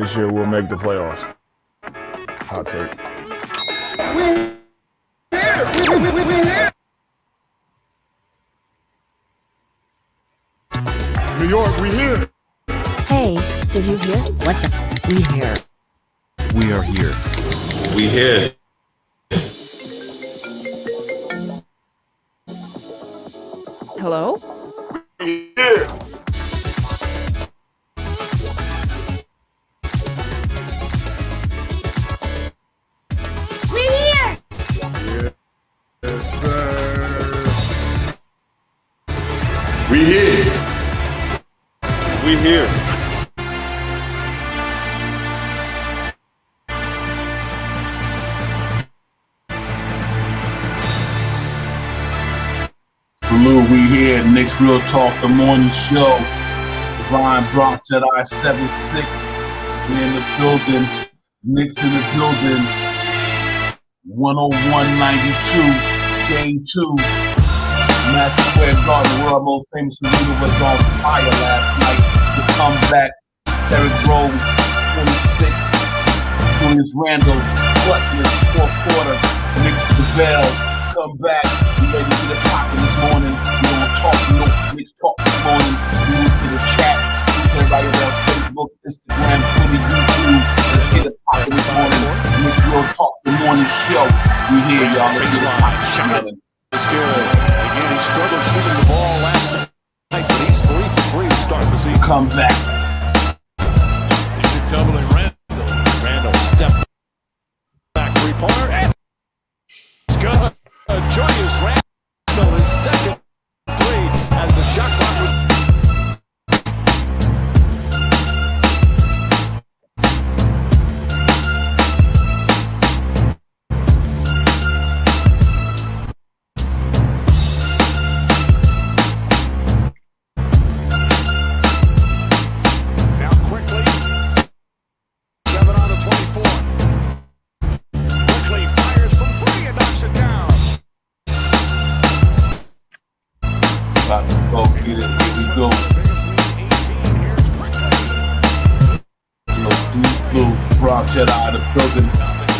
this year we'll make the playoffs. Hot take. We're here. New York, we here. Hey, did you hear? What's up? We here. We are here. We here. Hello? We here. Yes, sir. We here. We here. Salute, we here. Knicks Real Talk, the morning show. Divine Bronx at I-76. We in the building. Knicks in the building. 101.92. Game 2. Madison Square Garden, the world most famous arena, was on fire last night. The comeback. Derrick Rose, 26. Julius Randle, clutchless, fourth quarter. Knicks prevail. Come back. We ready to get it poppin' this morning. We don't talk, Knicks talk this morning. We move to the chat. Everybody on Facebook, Instagram, Twitter, YouTube. Let's get it poppin' this morning. Knicks Real Talk, the morning show. We here, y'all. Let's get it poppin' this morning. It's good. Again, he struggled shooting the ball last night, but he's 3 for 3 to start the season. Come back. He's doubling Randle. Randle step back three-pointer. And it's good. Julius Randle is second 3 as the shot clock was. Jedi out of the building,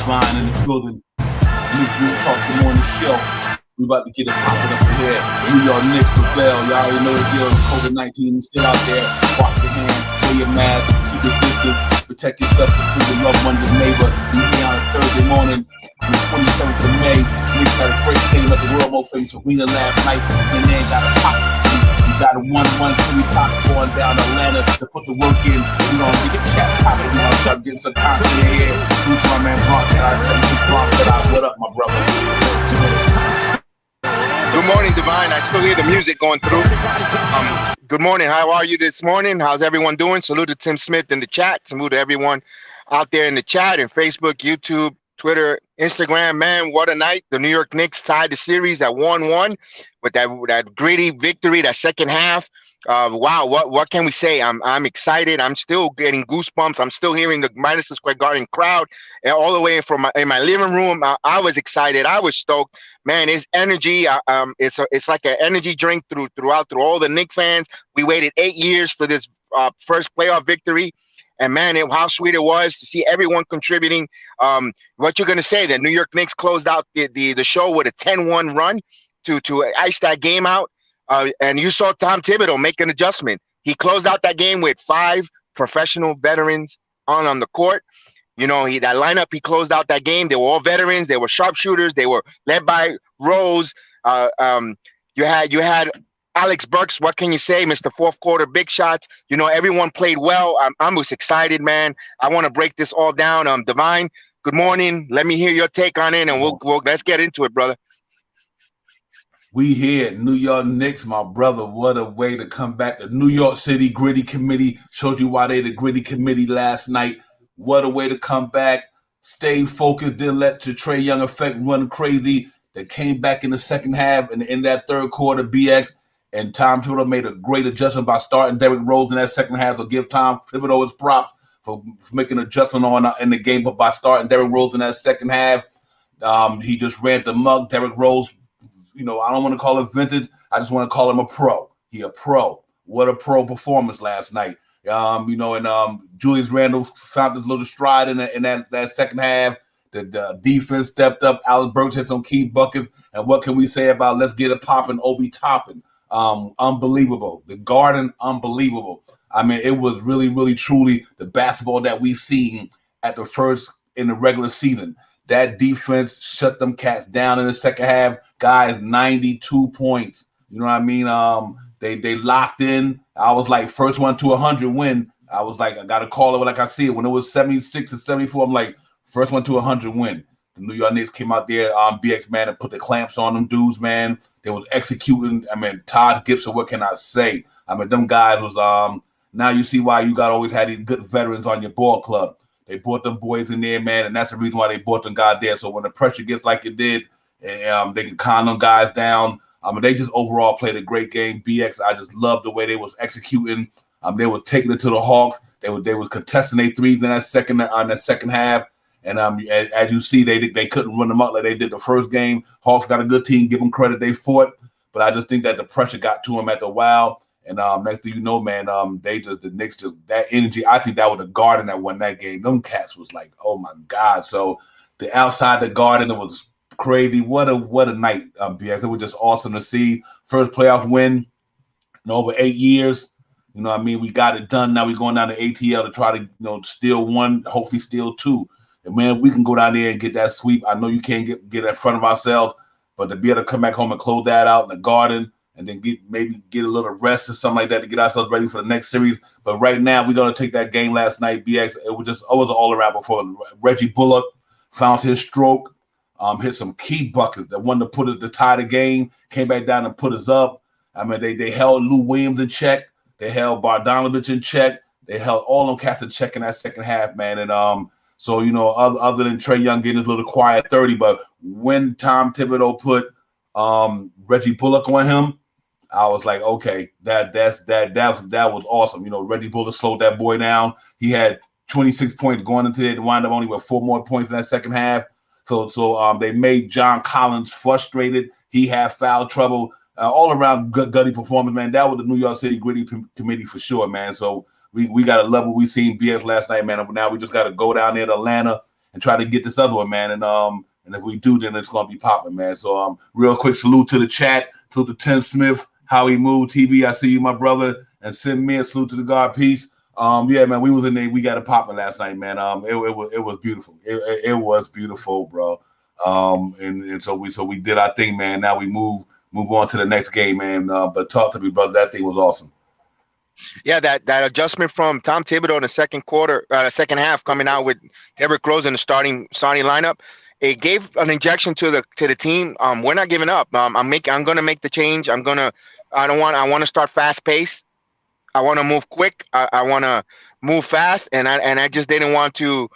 flying in the building. Knicks Real Talk, the morning show. We about to get it popping up in here. New York Knicks prevail. Y'all already know the deal. COVID-19, still out there. Wash your hands, wear your mask, keep your distance, protect yourself, protect your loved one, your neighbor. We here on a Thursday morning, on the 27th of May. Knicks had a great game at the world most famous arena last night, and they ain't got a pop. We got a 1-1 series pop going down Atlanta to put the work in. We gonna get the chat popping. We gonna start getting some content in here. Who's my man Bronx? What up, my brother? Good morning, Divine. I still hear the music going through. Good morning. How are you this morning? How's everyone doing? Salute to Tim Smith in the chat. Salute to everyone out there in the chat and Facebook, YouTube, Twitter, Instagram. Man, what a night. The New York Knicks tied the series at 1-1 with that gritty victory, that second half. Wow, what can we say? I'm excited. I'm still getting goosebumps. I'm still hearing the Madison Square Garden crowd, and all the way from in my living room. I was excited. I was stoked. Man, it's energy. It's like an energy drink through all the Knicks fans. We waited 8 years for this first playoff victory. And man, how sweet it was to see everyone contributing. What you're gonna say? The New York Knicks closed out the show with a 10-1 run to ice that game out. And you saw Tom Thibodeau make an adjustment. He closed out that game with 5 professional veterans on the court. You know, that lineup, he closed out that game. They were all veterans. They were sharpshooters. They were led by Rose. You had Alex Burks. What can you say, Mr. Fourth Quarter big shots? You know, everyone played well. I'm just excited, man. I want to break this all down. Divine, good morning. Let me hear your take on it, and we'll let's get into it, brother. We here, New York Knicks, my brother. What a way to come back. The New York City Gritty Committee showed you why they the Gritty Committee last night. What a way to come back. Stay focused, didn't let the Trae Young effect run crazy. They came back in the second half and in that third quarter, BX and Tom Thibodeau made a great adjustment by starting Derrick Rose in that second half. So give Tom Thibodeau his props for making an adjustment in the game, but by starting Derrick Rose in that second half, he just ran the mug. Derrick Rose, you know, I don't want to call him vintage. I just want to call him a pro. He a pro. What a pro performance last night. And Julius Randle found his little stride in that second half. The defense stepped up. Alex Burks had some key buckets. And what can we say about let's get it popping, Obi Toppin? Unbelievable. The Garden, unbelievable. I mean, it was really, really, truly the basketball that we seen at the first in the regular season. That defense shut them cats down in the second half. Guys, 92 points. You know what I mean? They locked in. I was like, first one to 100 win. I was like, I got to call it like I see it. When it was 76 to 74, I'm like, first one to 100 win. The New York Knicks came out there, BX, man, and put the clamps on them dudes, man. They was executing. I mean, Todd Gibson, what can I say? I mean, them guys was, now you see why you got always had these good veterans on your ball club. They brought them boys in there, man, and that's the reason why they brought them guys there. So when the pressure gets like it did, they can calm them guys down. They just overall played a great game. BX, I just love the way they was executing. They was taking it to the Hawks. They was contesting their threes in that second half. And as you see, they couldn't run them up like they did the first game. Hawks got a good team. Give them credit. They fought. But I just think that the pressure got to them at the while. And next thing you know, man, the Knicks just that energy. I think that was the Garden that won that game. Them cats was like, oh my God. So the outside the Garden, it was crazy. What a night, BX. It was just awesome to see. First playoff win in over 8 years. You know what I mean? We got it done. Now we're going down to ATL to try to steal one, hopefully steal two. And man, we can go down there and get that sweep. I know you can't get in front of ourselves, but to be able to come back home and close that out in the Garden and then maybe get a little rest or something like that to get ourselves ready for the next series. But right now, we're gonna take that game last night. BX, it was all around before. Reggie Bullock found his stroke, hit some key buckets. The one to put us to tie the game, came back down and put us up. I mean, they held Lou Williams in check. They held Bogdanovich in check. They held all them cats in check in that second half, man. And so, other than Trae Young getting his little quiet 30, but when Tom Thibodeau put Reggie Bullock on him, I was like, okay, that was awesome. Reggie Bullock slowed that boy down. He had 26 points going into it and wound up only with 4 more points in that second half. So they made John Collins frustrated. He had foul trouble. All around gutty performance, man. That was the New York City Gritty Committee for sure, man. So we got to love what we seen BX last night, man. Now we just got to go down there to Atlanta and try to get this other one, man. And if we do, then it's gonna be popping, man. So real quick salute to the chat, salute to Tim Smith, how he moved TV. I see you, my brother, and send me a salute to the God peace. Yeah, man, we was in there. We got it popping last night, man. It was beautiful. It was beautiful, bro. And so we did our thing, man. Now we move on to the next game, man. But talk to me, brother. That thing was awesome. Yeah, that adjustment from Tom Thibodeau in the second half, coming out with Derrick Rose in the starting lineup, it gave an injection to the team. We're not giving up. I'm going to make the change. I want to start fast paced. I want to move quick. I want to move fast, and I just didn't want to,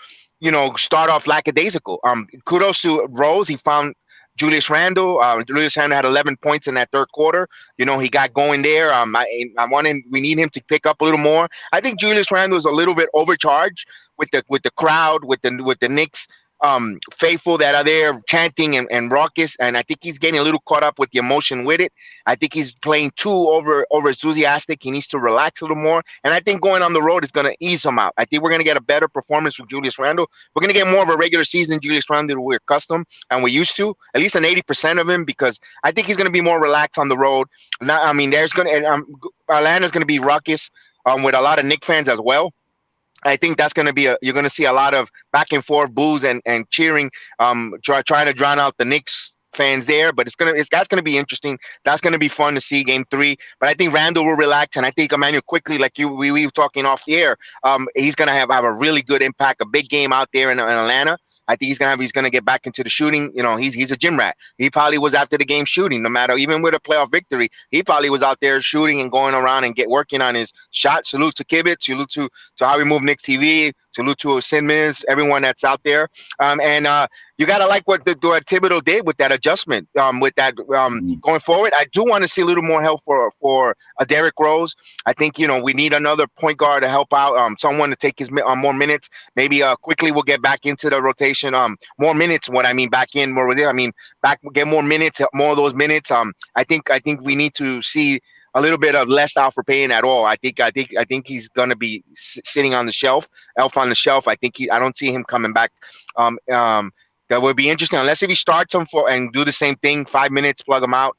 start off lackadaisical. Kudos to Rose. He found Julius Randle. Julius Randle had 11 points in that third quarter. He got going there. We need him to pick up a little more. I think Julius Randle is a little bit overcharged with the crowd, with the Knicks faithful that are there chanting and raucous, and I think he's getting a little caught up with the emotion with it. I think he's playing too over enthusiastic. He needs to relax a little more, and I think going on the road is going to ease him out. I think we're going to get a better performance with Julius Randle. We're going to get more of a regular season Julius Randle we're accustomed and we're used to, at least an 80% of him, because I think he's going to be more relaxed on the road. Atlanta's going to be raucous with a lot of Knicks fans as well. I think that's going to be you're going to see a lot of back and forth boos and cheering, trying to drown out the Knicks fans there, but that's going to be interesting. That's going to be fun to see game 3. But I think Randall will relax, and I think Emmanuel quickly, like we were talking off the air, he's going to have a really good impact, a big game out there in Atlanta. I think he's going to get back into the shooting. He's a gym rat. He probably was after the game shooting, no matter, even with a playoff victory, he probably was out there shooting and going around and working on his shot. Salute to Kibitz, salute to how we move Knicks TV, salute to Simmons, everyone that's out there. You got to like what Thibodeau did with that adjustment, going forward. I do want to see a little more help for Derrick Rose. I think, we need another point guard to help out, someone to take his more minutes. Maybe quickly we'll get back into the rotation. More minutes, what I mean, back in more with it. Get more minutes, more of those minutes. I think we need to see a little bit of less out for paying at all. I think he's gonna be sitting on the shelf, elf on the shelf. I don't see him coming back. Um, um, that would be interesting unless if he starts him for and do the same thing, 5 minutes, plug him out.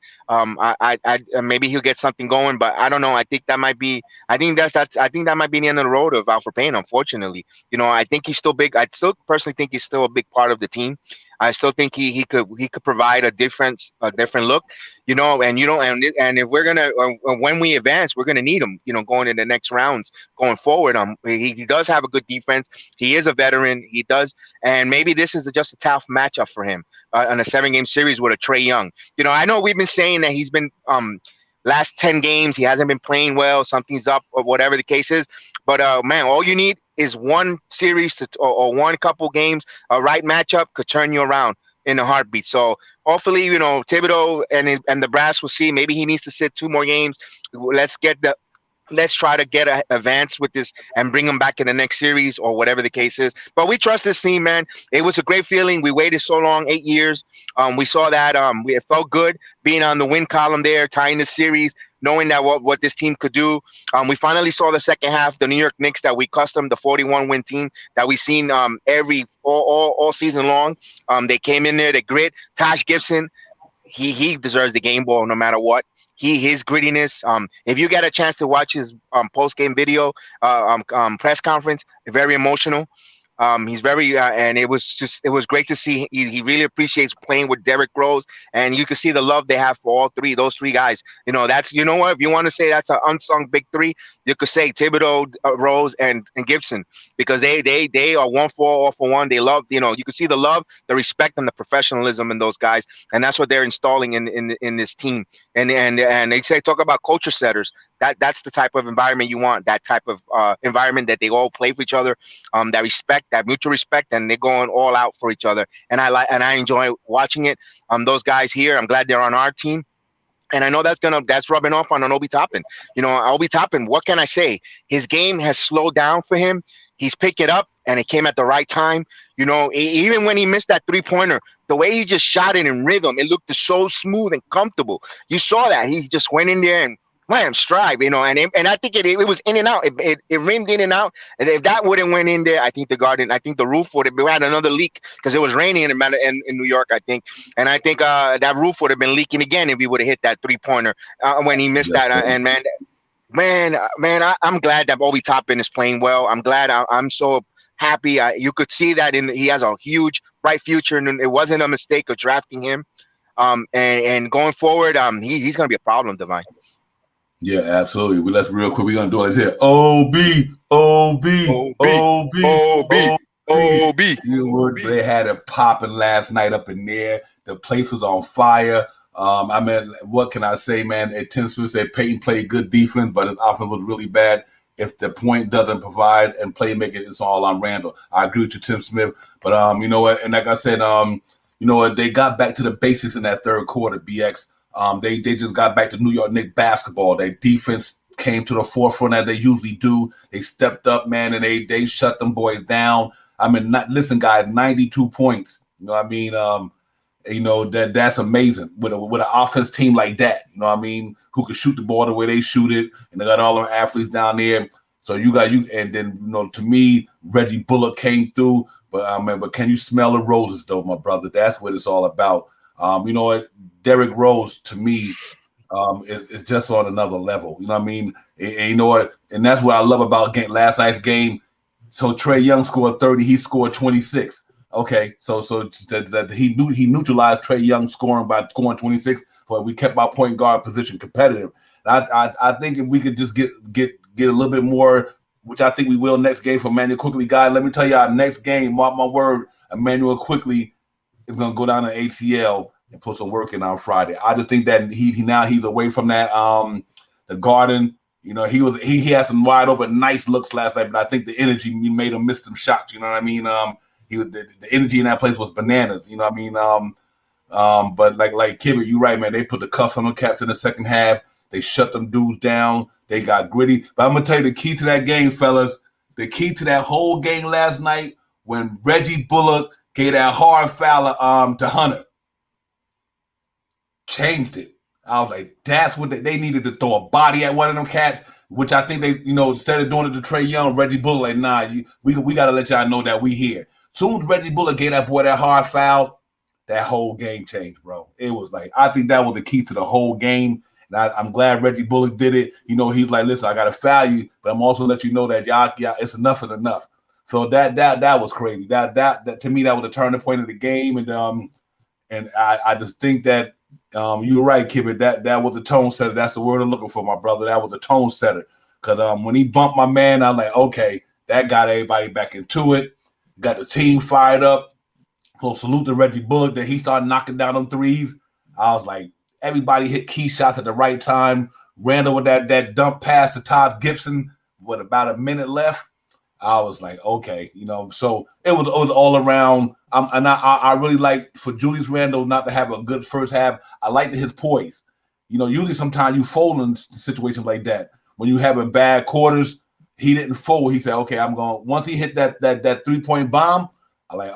Maybe he'll get something going, but I don't know. I think that might be. I think that might be the end of the road of Alfred Payne. Unfortunately, I think he's still big. I still personally think he's still a big part of the team. I still think he could provide a different look, and if we're gonna when we advance, we're gonna need him, going in the next rounds going forward. He does have a good defense. He is a veteran. He does, and maybe this is just a tough matchup for him on a 7-game series with a Trae Young. I know we've been saying that he's been last 10 games he hasn't been playing well, something's up or whatever the case is, but man, all you need is one series or one couple games, a right matchup could turn you around in a heartbeat. So hopefully, Thibodeau and the brass will see. Maybe he needs to sit 2 more games. Let's try to get an advance with this and bring him back in the next series or whatever the case is. But we trust this team, man. It was a great feeling. We waited so long, 8 years. We saw that. It felt good being on the win column there, tying the series, knowing that what this team could do. We finally saw the second half, the New York Knicks that we customed, the 41-win team that we've seen all season long. They came in there, they grit. Taj Gibson, he deserves the game ball no matter what. His grittiness. If you get a chance to watch his post-game video, press conference, very emotional. He's very, and it was great to see. He really appreciates playing with Derrick Rose, and you can see the love they have for those three guys. That's, what, if you want to say that's an unsung big three, you could say Thibodeau, Rose, and Gibson, because they are 1 for all for one. They love, you can see the love, the respect, and the professionalism in those guys, and that's what they're installing in this team. And they talk about culture setters. That's the type of environment you want. That type of environment that they all play for each other, that respect, that mutual respect, and they're going all out for each other. And I enjoy watching it. Those guys here, I'm glad they're on our team. And I know that's rubbing off on Obi Toppin. Obi Toppin, what can I say? His game has slowed down for him. He's picked it up, and it came at the right time. Even when he missed that 3-pointer, the way he just shot it in rhythm, it looked so smooth and comfortable. You saw that. He just went in there and wham, strike, and I think it was in and out. It rimmed in and out. And if that wouldn't went in there, I think the roof would have had another leak, because it was raining in New York, I think. And I think that roof would have been leaking again if he would have hit that 3-pointer when he missed that. And man, I'm glad that Obi Toppin is playing well. I'm glad. I'm so happy. You could see that he has a huge, bright future, and it wasn't a mistake of drafting him. And going forward, he's going to be a problem, Divine. Yeah, absolutely. Let's real quick. We're gonna do it here. OB. They had it popping last night up in there. The place was on fire. What can I say, man? It tends to say Peyton played good defense, but his offense was really bad. If the point doesn't provide and playmaking, it's all on Randall. I agree with you, Tim Smith. But you know what? And like I said, you know what? They got back to the basics in that third quarter. BX. They just got back to New York Knicks basketball. Their defense came to the forefront as they usually do. They stepped up, man, and they shut them boys down. Listen, guys, 92 points. That's amazing with an offense team like that. Who can shoot the ball the way they shoot it, and they got all them athletes down there. So and then to me, Reggie Bullock came through. But can you smell the roses, though, my brother? That's what it's all about. You know what? Derrick Rose, to me, is just on another level. You know what I mean? And you know what? And that's what I love about last night's game. So Trae Young scored 30. He scored 26. Okay, so that he neutralized Trae Young scoring by scoring 26, but we kept our point guard position competitive. I think if we could just get a little bit more, which I think we will next game for Emmanuel Quickly, guys. Let me tell you, our next game, mark my word, Emmanuel Quickly is going to go down to ATL and put some work in on Friday. I just think that he's away from that the Garden. He had some wide open nice looks last night, but I think the energy made him miss some shots. You know what I mean? The energy in that place was bananas. You know what I mean? But like Kibbit, you're right, man. They put the cuffs on the cats in the second half. They shut them dudes down. They got gritty. But I'm gonna tell you the key to that game, fellas. The key to that whole game last night, when Reggie Bullock gave that hard foul to Hunter, changed it. I was like, that's what they needed to throw a body at one of them cats, which I think they, instead of doing it to Trae Young, Reggie Bullock, like, nah, we got to let y'all know that we here. Soon as Reggie Bullock gave that boy that hard foul, that whole game changed, bro. It was like, I think that was the key to the whole game. And I'm glad Reggie Bullock did it. He's like, listen, I got to foul you, but I'm also let you know that y'all, it's enough is enough. So that was crazy. That to me, that was the turning point of the game. And I just think that you're right, Kibit. That was the tone setter. That's the word I'm looking for, my brother. That was the tone setter. Because when he bumped my man, I'm like, okay, that got everybody back into it. Got the team fired up. So salute to Reggie Bullock that he started knocking down them threes. I was like, everybody hit key shots at the right time. Randall with that dump pass to Todd Gibson with about a minute left. I was like, okay, so it was all around. And I really like for Julius Randle not to have a good first half. I liked his poise. Usually sometimes you fold in situations like that. When you having bad quarters, he didn't fold. He said, okay, I'm going. Once he hit that 3-point bomb, I like,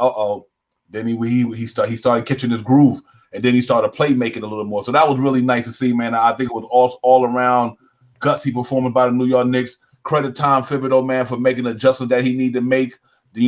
Then he started catching his groove, and then he started playmaking a little more. So that was really nice to see, man. I think it was all around gutsy performance by the New York Knicks. Credit Tom Thibodeau, man, for making the adjustment that he needed to make, and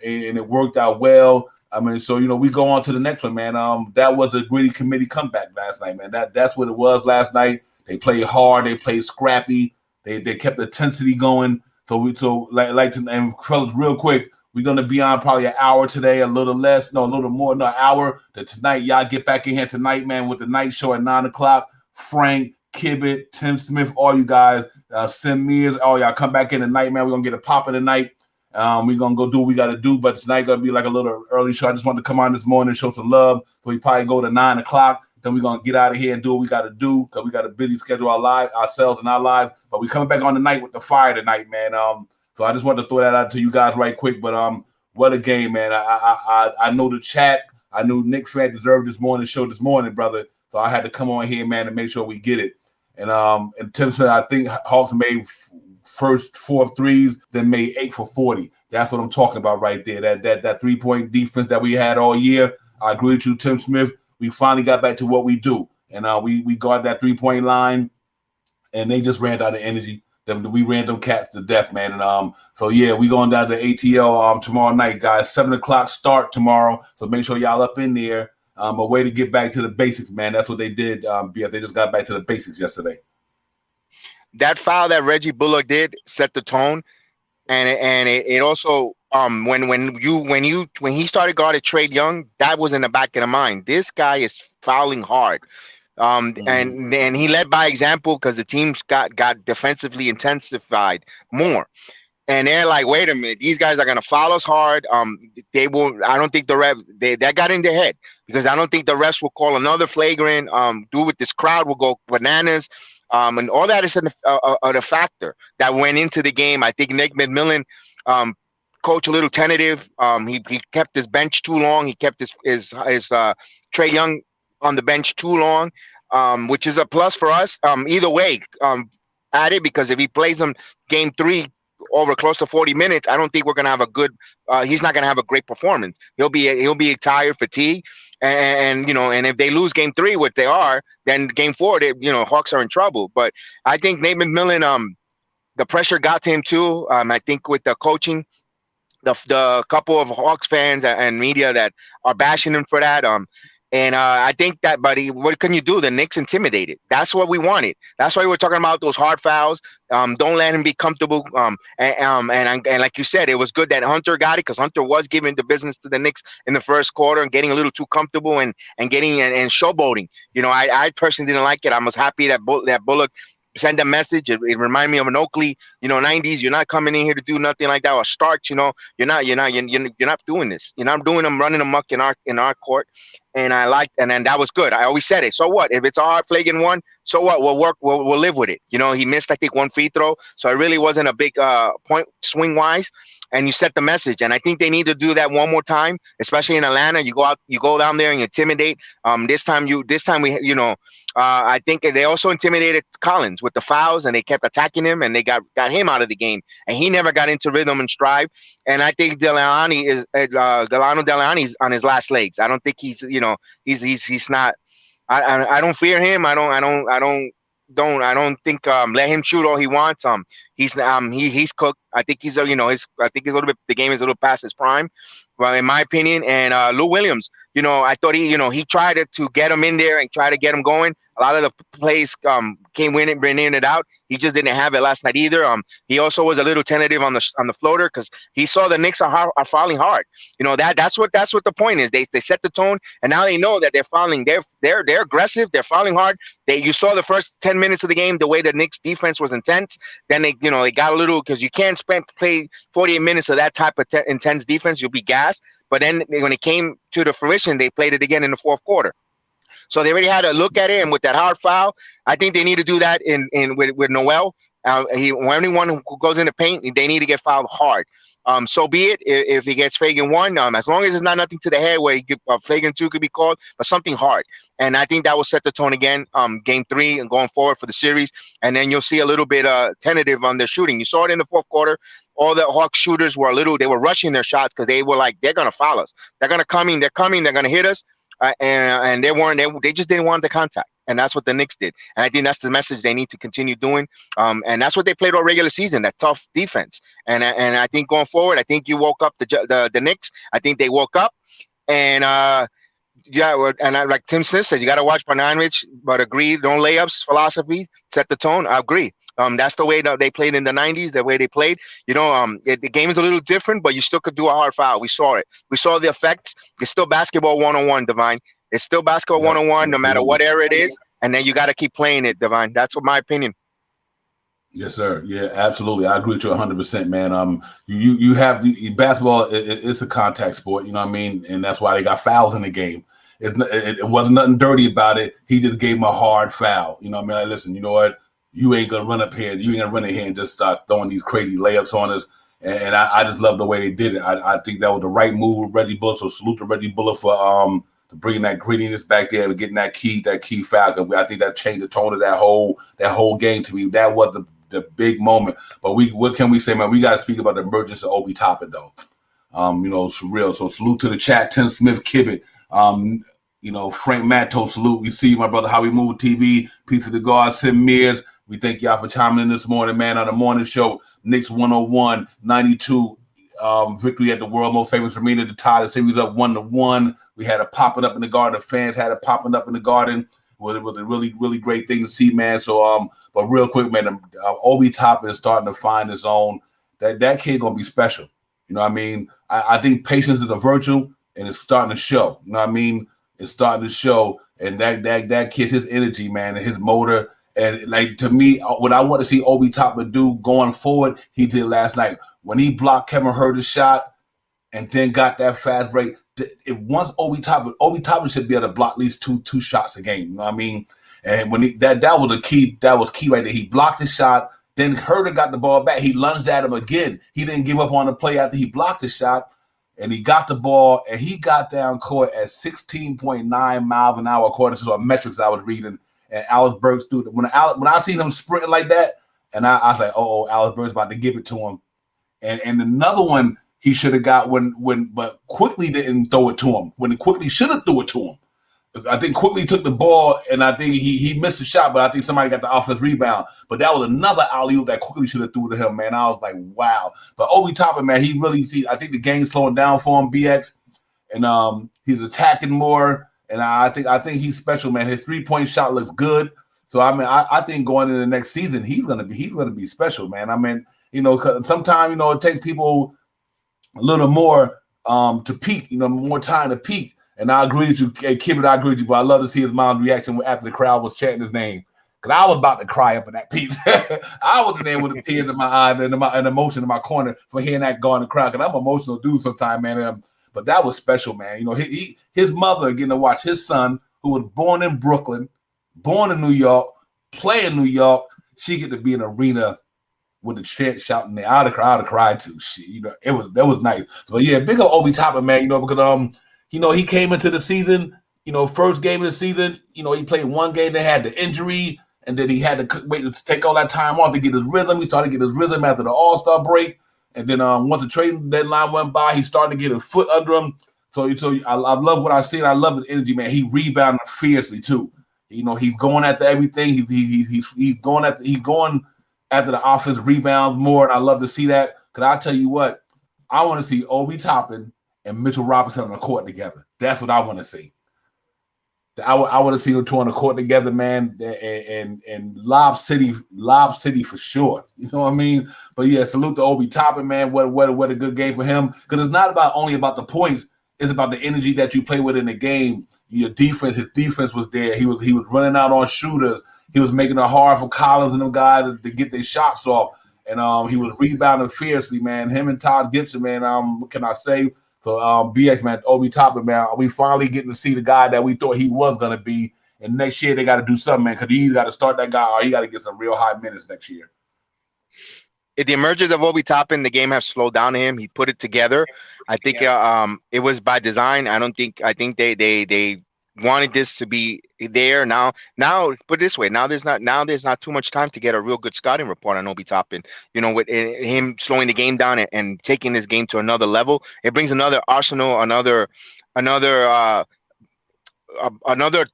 it worked out well. I mean, so we go on to the next one, man. That was the Gritty Committee comeback last night, man. That's what it was last night. They played hard, they played scrappy, they kept the intensity going. So and fellas, real quick, we're gonna be on probably an hour today, a little more, an hour. That tonight, y'all get back in here tonight, man, with the night show at 9:00. Frank, Kibit, Tim Smith, all you guys. Sim Mears, y'all come back in tonight, man. We're gonna get a popping tonight. We're gonna go do what we gotta do, but tonight gonna be like a little early show. I just wanted to come on this morning and show some love. So we probably go to 9:00. Then we're gonna get out of here and do what we gotta do because we got a busy schedule ourselves and our lives. But we coming back on the night with the fire tonight, man. So I just wanted to throw that out to you guys right quick. But what a game, man. I know the chat. I knew Knicks fan deserved this morning show this morning, brother. So I had to come on here, man, and make sure we get it. And Tim said, I think Hawks made first 4 threes, then made 8 for 40. That's what I'm talking about right there. That 3-point defense that we had all year. I agree with you, Tim Smith. We finally got back to what we do. And we guard that 3-point line, and they just ran out of energy. We ran them cats to death, man. And so yeah, we going down to ATL tomorrow night, guys. 7:00 start tomorrow. So make sure y'all up in there. A way to get back to the basics, man. That's what they did. They just got back to the basics yesterday. That foul that Reggie Bullock did set the tone, and it also when he started guarding Trae Young, that was in the back of the mind. This guy is fouling hard. And he led by example because the teams got defensively intensified more. And they're like, wait a minute, these guys are gonna foul us hard. They won't. I don't think the refs that got in their head because I don't think the refs will call another flagrant. Do with this crowd will go bananas. And all that is a factor that went into the game. I think Nick McMillan, coach a little tentative. He kept his bench too long. He kept his Trae Young on the bench too long, which is a plus for us. Either way, at it because if he plays them game 3 over close to 40 minutes, I don't think we're gonna have a good. He's not gonna have a great performance. He'll be tired, fatigued, and if they lose game 3, what they are, then game 4, Hawks are in trouble. But I think Nate McMillan, the pressure got to him too. I think with the coaching, the couple of Hawks fans and media that are bashing him for that. And I think that, buddy, what can you do? The Knicks intimidated. That's what we wanted. That's why we're talking about those hard fouls. Don't let him be comfortable. And like you said, it was good that Hunter got it because Hunter was giving the business to the Knicks in the first quarter and getting a little too comfortable and getting and showboating. I personally didn't like it. I was happy that Bullock send a message. It reminded me of an Oakley, 90s. You're not coming in here to do nothing like that. Or Starks, you're not doing this. You're not doing them running amok in our court. And I liked, and then that was good. I always said it. So what? If it's a hard flagrant one, so what? We'll work. We'll live with it. He missed, I think, 1 free throw. So it really wasn't a big point swing wise. And you set the message. And I think they need to do that one more time, especially in Atlanta. You go down there and you intimidate. This time we, I think they also intimidated Collins with the fouls, and they kept attacking him, and they got him out of the game, and he never got into rhythm and stride. And I think Delano Delani's on his last legs. I don't think he's not. I don't fear him. I don't think let him shoot all he wants. He's cooked. I think he's I think he's a little bit, the game is a little past his prime, well, in my opinion. And Lou Williams, I thought he tried to get him in there and try to get him going. A lot of the plays came winning, bringing it out. He just didn't have it last night either. He also was a little tentative on the floater because he saw the Knicks are fouling hard. That's what the point is. They set the tone, and now they know that they're fouling. They're aggressive. They're fouling hard. You saw the first 10 minutes of the game, the way the Knicks defense was intense. Then they got a little, because you can't play 48 minutes of that type of intense defense. You'll be gassed. But then when it came to the fruition, they played it again in the fourth quarter. So they already had to look at it, and with that hard foul, I think they need to do that with Noel. Anyone who goes in the paint, they need to get fouled hard. So be it if he gets flagrant 1, as long as it's not nothing to the head where flagrant 2 could be called, but something hard. And I think that will set the tone again, game 3 and going forward for the series. And then you'll see a little bit tentative on their shooting. You saw it in the fourth quarter. All the Hawks shooters were they were rushing their shots because they were like, they're going to foul us. They're going to come in. They're coming. They're going to hit us. And they just didn't want the contact. And that's what the Knicks did. And I think that's the message they need to continue doing. And that's what they played all regular season, that tough defense. And I think going forward, I think you woke up the Knicks. I think they woke up. And like Tim Smith said, you got to watch Bogdanovich, but agree, don't layups philosophy, set the tone. I agree. That's the way that they played in the 90s, the way they played. The game is a little different, but you still could do a hard foul. We saw it. We saw the effects. It's still basketball 101, Divine. It's still basketball 101, no matter what era it is. And then you got to keep playing it, Divine. That's my opinion. Yes, sir. Yeah, absolutely. I agree with you 100%, man. You have basketball. It's a contact sport. You know what I mean? And that's why they got fouls in the game. It wasn't nothing dirty about it. He just gave him a hard foul. You know what I mean? Like, listen, you know what? You ain't gonna run up here. You ain't gonna run in here and just start throwing these crazy layups on us. And I just love the way they did it. I think that was the right move with Reggie Bullock. So salute to Reggie Bullock for bringing that grittiness back there and getting that key foul. I think that changed the tone of that whole game to me. That was the big moment. But what can we say, man? We got to speak about the emergence of Obi Toppin, though. For real. So salute to the chat, Tim Smith, Kibbit. Frank Matto, salute. We see my brother, How We Move TV, Piece of the Guard, Sim Mears. We thank y'all for chiming in this morning, man, on the morning show. Knicks 101-92. Victory at the world most famous arena to tie the series up 1-1. We had a popping up in the garden. The fans had it popping up in the garden. It was a really, really great thing to see, man. So, but real quick, man, Obi Toppin is starting to find his own. That kid gonna be special. You know what I mean? I think patience is a virtue, and it's starting to show. You know what I mean? It's starting to show, and that kid, his energy, man, and his motor. And like, to me, what I want to see Obi Toppin do going forward, he did last night when he blocked Kevin Huerter's shot and then got that fast break. If once Obi Toppin should be able to block at least two shots a game. You know what I mean? And when that was the key. That was key right there. He blocked his shot. Then Huerter got the ball back. He lunged at him again. He didn't give up on the play after he blocked the shot. And he got the ball, and he got down court at 16.9 miles an hour, according to the metrics I was reading. And Alex Burks, dude, when I seen him sprinting like that, and I was like, oh, Alex Burks about to give it to him. And another one he should have got but Quickly didn't throw it to him. When Quickly should have threw it to him. I think Quickly took the ball, and I think he missed the shot, but I think somebody got the offensive rebound. But that was another alley-oop that Quickly should have threw to him, man. I was like, wow. But Obi Toppin, man, I think the game's slowing down for him, BX, and he's attacking more. And I think he's special, man. His 3-point shot looks good. So I think going into the next season, he's gonna be special, man. I mean, sometimes it takes people a little more to peak, more time to peak. And I agree with you, hey, Kibbit, I agree with you, but I love to see his mom's reaction after the crowd was chanting his name. Because I was about to cry up in that piece. I was in there with the tears in my eyes and emotion in my corner for hearing that go in the crowd. Because I'm an emotional dude sometimes, man. But that was special, man. His mother getting to watch his son, who was born in Brooklyn, born in New York, play in New York. She get to be in an arena with the chant shouting there. I'd have cried too. That was nice. So yeah, big up Obi Toppin, man. Because he came into the season. First game of the season. He played one game. They had the injury, and then he had to wait to take all that time off to get his rhythm. He started to get his rhythm after the All-Star break. And then once the trading deadline went by, he started to get his foot under him. So I love what I see. I love the energy, man. He rebounded fiercely too. You know, he's going after everything. He's going after the offensive rebounds more, and I love to see that. Because I tell you what, I want to see Obi Toppin and Mitchell Robinson on the court together. That's what I want to see. I want to see them two on the court together, man, and Lob City for sure. You know what I mean? But yeah, salute to Obi Toppin, man. What a good game for him. Because it's not only about the points. It's about the energy that you play with in the game. Your defense, his defense was there. He was running out on shooters. He was making it hard for Collins and them guys to get their shots off. And he was rebounding fiercely, man. Him and Todd Gibson, man. What can I say? So BX, man, Obi Toppin, man, we finally getting to see the guy that we thought he was gonna be. And next year they got to do something, man, because he either got to start that guy or he got to get some real high minutes next year. At the emergence of Obi Toppin, the game has slowed down to him. He put it together. I think it was by design. I think they wanted this to be there. Now put it this way. Now there's not too much time to get a real good scouting report on Obi Toppin. You know, with him slowing the game down and taking this game to another level, it brings another arsenal, another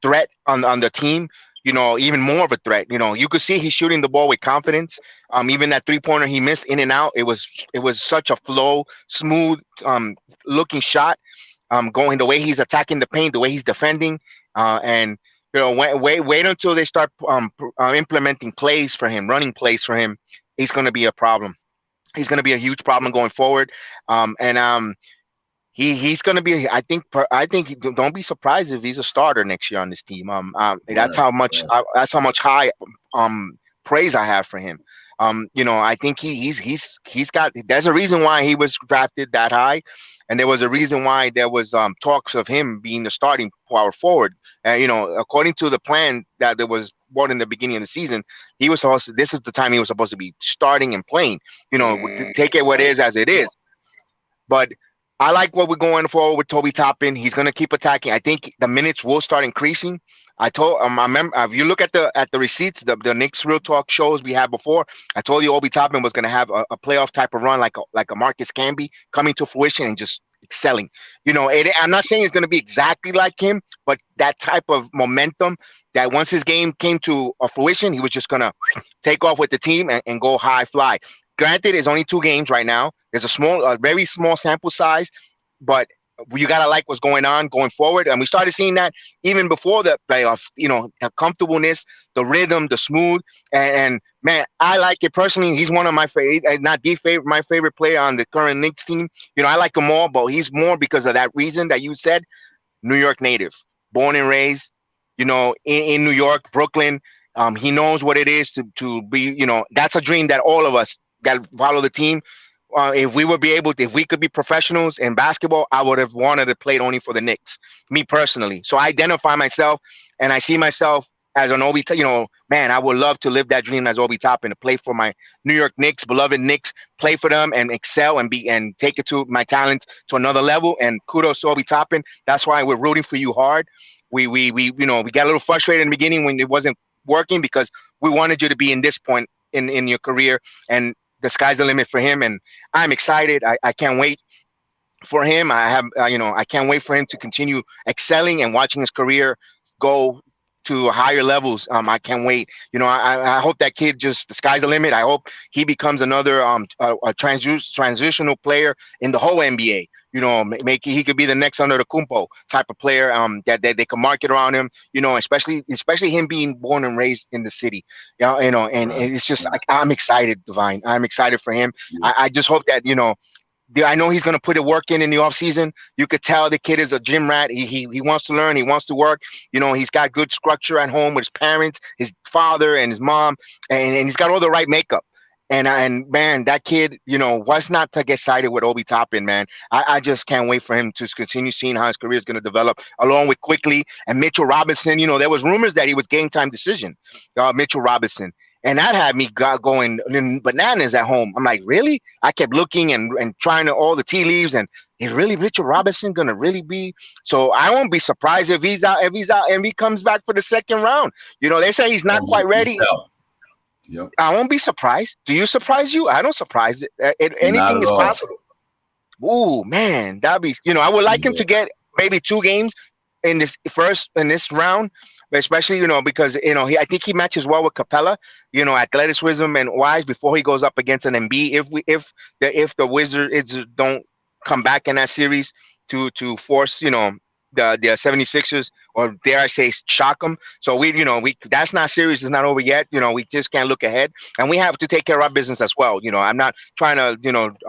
threat on the team. You know, even more of a threat. You know, you could see he's shooting the ball with confidence. Even that 3-pointer he missed in and out, it was such a flow, smooth looking shot. Going the way he's attacking the paint, the way he's defending, and you know, wait until they start implementing plays for him, running plays for him. He's going to be a problem. He's going to be a huge problem going forward. He's going to be. I think. Don't be surprised if he's a starter next year on this team. That's how much high praise I have for him. You know, I think he's got. There's a reason why he was drafted that high, and there was a reason why there was talks of him being the starting power forward. You know, according to the plan that there was brought in the beginning of the season, he was supposed to. This is the time he was supposed to be starting and playing. You know, take it what it is as it is. But I like what we're going for with Obi Toppin. He's going to keep attacking. I think the minutes will start increasing. I remember if you look at the receipts, the Knicks Real Talk shows we had before, I told you Obi Toppin was going to have a playoff type of run like a Marcus Camby coming to fruition and just excelling. You know, I'm not saying it's going to be exactly like him, but that type of momentum that once his game came to a fruition, he was just going to take off with the team and go high fly. Granted, it's only 2 games right now. There's a very small sample size, but you got to like what's going on going forward. And we started seeing that even before the playoff, you know, the comfortableness, the rhythm, the smooth. And man, I like it personally. He's one of my favorite, not the favorite, my favorite player on the current Knicks team. You know, I like him all, but he's more because of that reason that you said. New York native, born and raised, you know, in New York, Brooklyn. He knows what it is to be, you know, that's a dream that all of us that follow the team. If we could be professionals in basketball, I would have wanted to play only for the Knicks, me personally. So I identify myself and I see myself as an Obi, you know, man, I would love to live that dream as Obi Toppin, to play for my New York Knicks, beloved Knicks, play for them and excel and take it to my talents to another level. And kudos to Obi Toppin. That's why we're rooting for you hard. We you know, we got a little frustrated in the beginning when it wasn't working because we wanted you to be in this point in your career, and the sky's the limit for him, and I'm excited. I can't wait for him. I can't wait for him to continue excelling and watching his career go to higher levels. I can't wait. You know, I hope that kid the sky's the limit. I hope he becomes another a transitional player in the whole NBA. You know, he could be the next Antetokounmpo type of player that they can market around him. You know, especially him being born and raised in the city. Yeah, you know, and it's just I'm excited, Divine. I'm excited for him. Yeah. I just hope that, you know, I know he's going to put the work in the off season. You could tell the kid is a gym rat. He wants to learn. He wants to work. You know, he's got good structure at home with his parents, his father and his mom, and he's got all the right makeup. And man, that kid, you know, what's not to get excited with Obi Toppin, man. I just can't wait for him to continue seeing how his career is going to develop, along with Quickly and Mitchell Robinson. You know, there was rumors that he was game time decision, Mitchell Robinson. And that had me going bananas at home. I'm like, really? I kept looking and trying to all the tea leaves, and is really Mitchell Robinson gonna really be? So I won't be surprised if he's out and he comes back for the second round. You know, they say he's not quite ready. Yep. I won't be surprised. Do you surprise you? I don't surprise it. Anything is possible. Ooh, man, that'd be. I would like him Yeah, to get maybe 2 games in this round, but especially because I think he matches well with Capella, athleticism and wise before he goes up against an MB. If the Wizards don't come back in that series to force the 76ers, or dare I say shock them. So we that's not series is not over yet. We just can't look ahead, and we have to take care of our business as well. I'm not trying to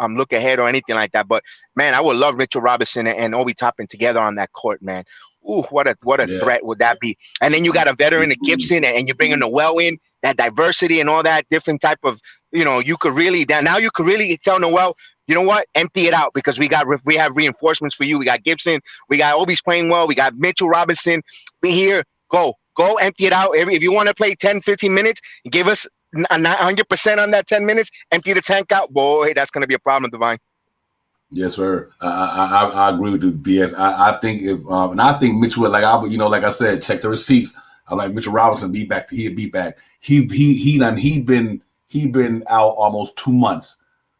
look ahead or anything like that, but man, I would love Mitchell Robinson and Obi Toppin together on that court, man. Ooh, what a yeah. threat would that be? And then you got a veteran, a Gibson, and you're bringing the well in that diversity and all that different type of, you could really now you could really tell Noel, you know what, empty it out because we have reinforcements for you. We got Gibson, we got Obi's playing well, we got Mitchell Robinson. We here, go empty it out. If you want to play 10, 15 minutes, give us 100% on that 10 minutes. Empty the tank out, boy. That's gonna be a problem, Divine. Yes, sir. I agree with you, BS. I think if and I think Mitchell, like I said, check the receipts. I like Mitchell Robinson be back. He'll be back. He been out almost 2 months.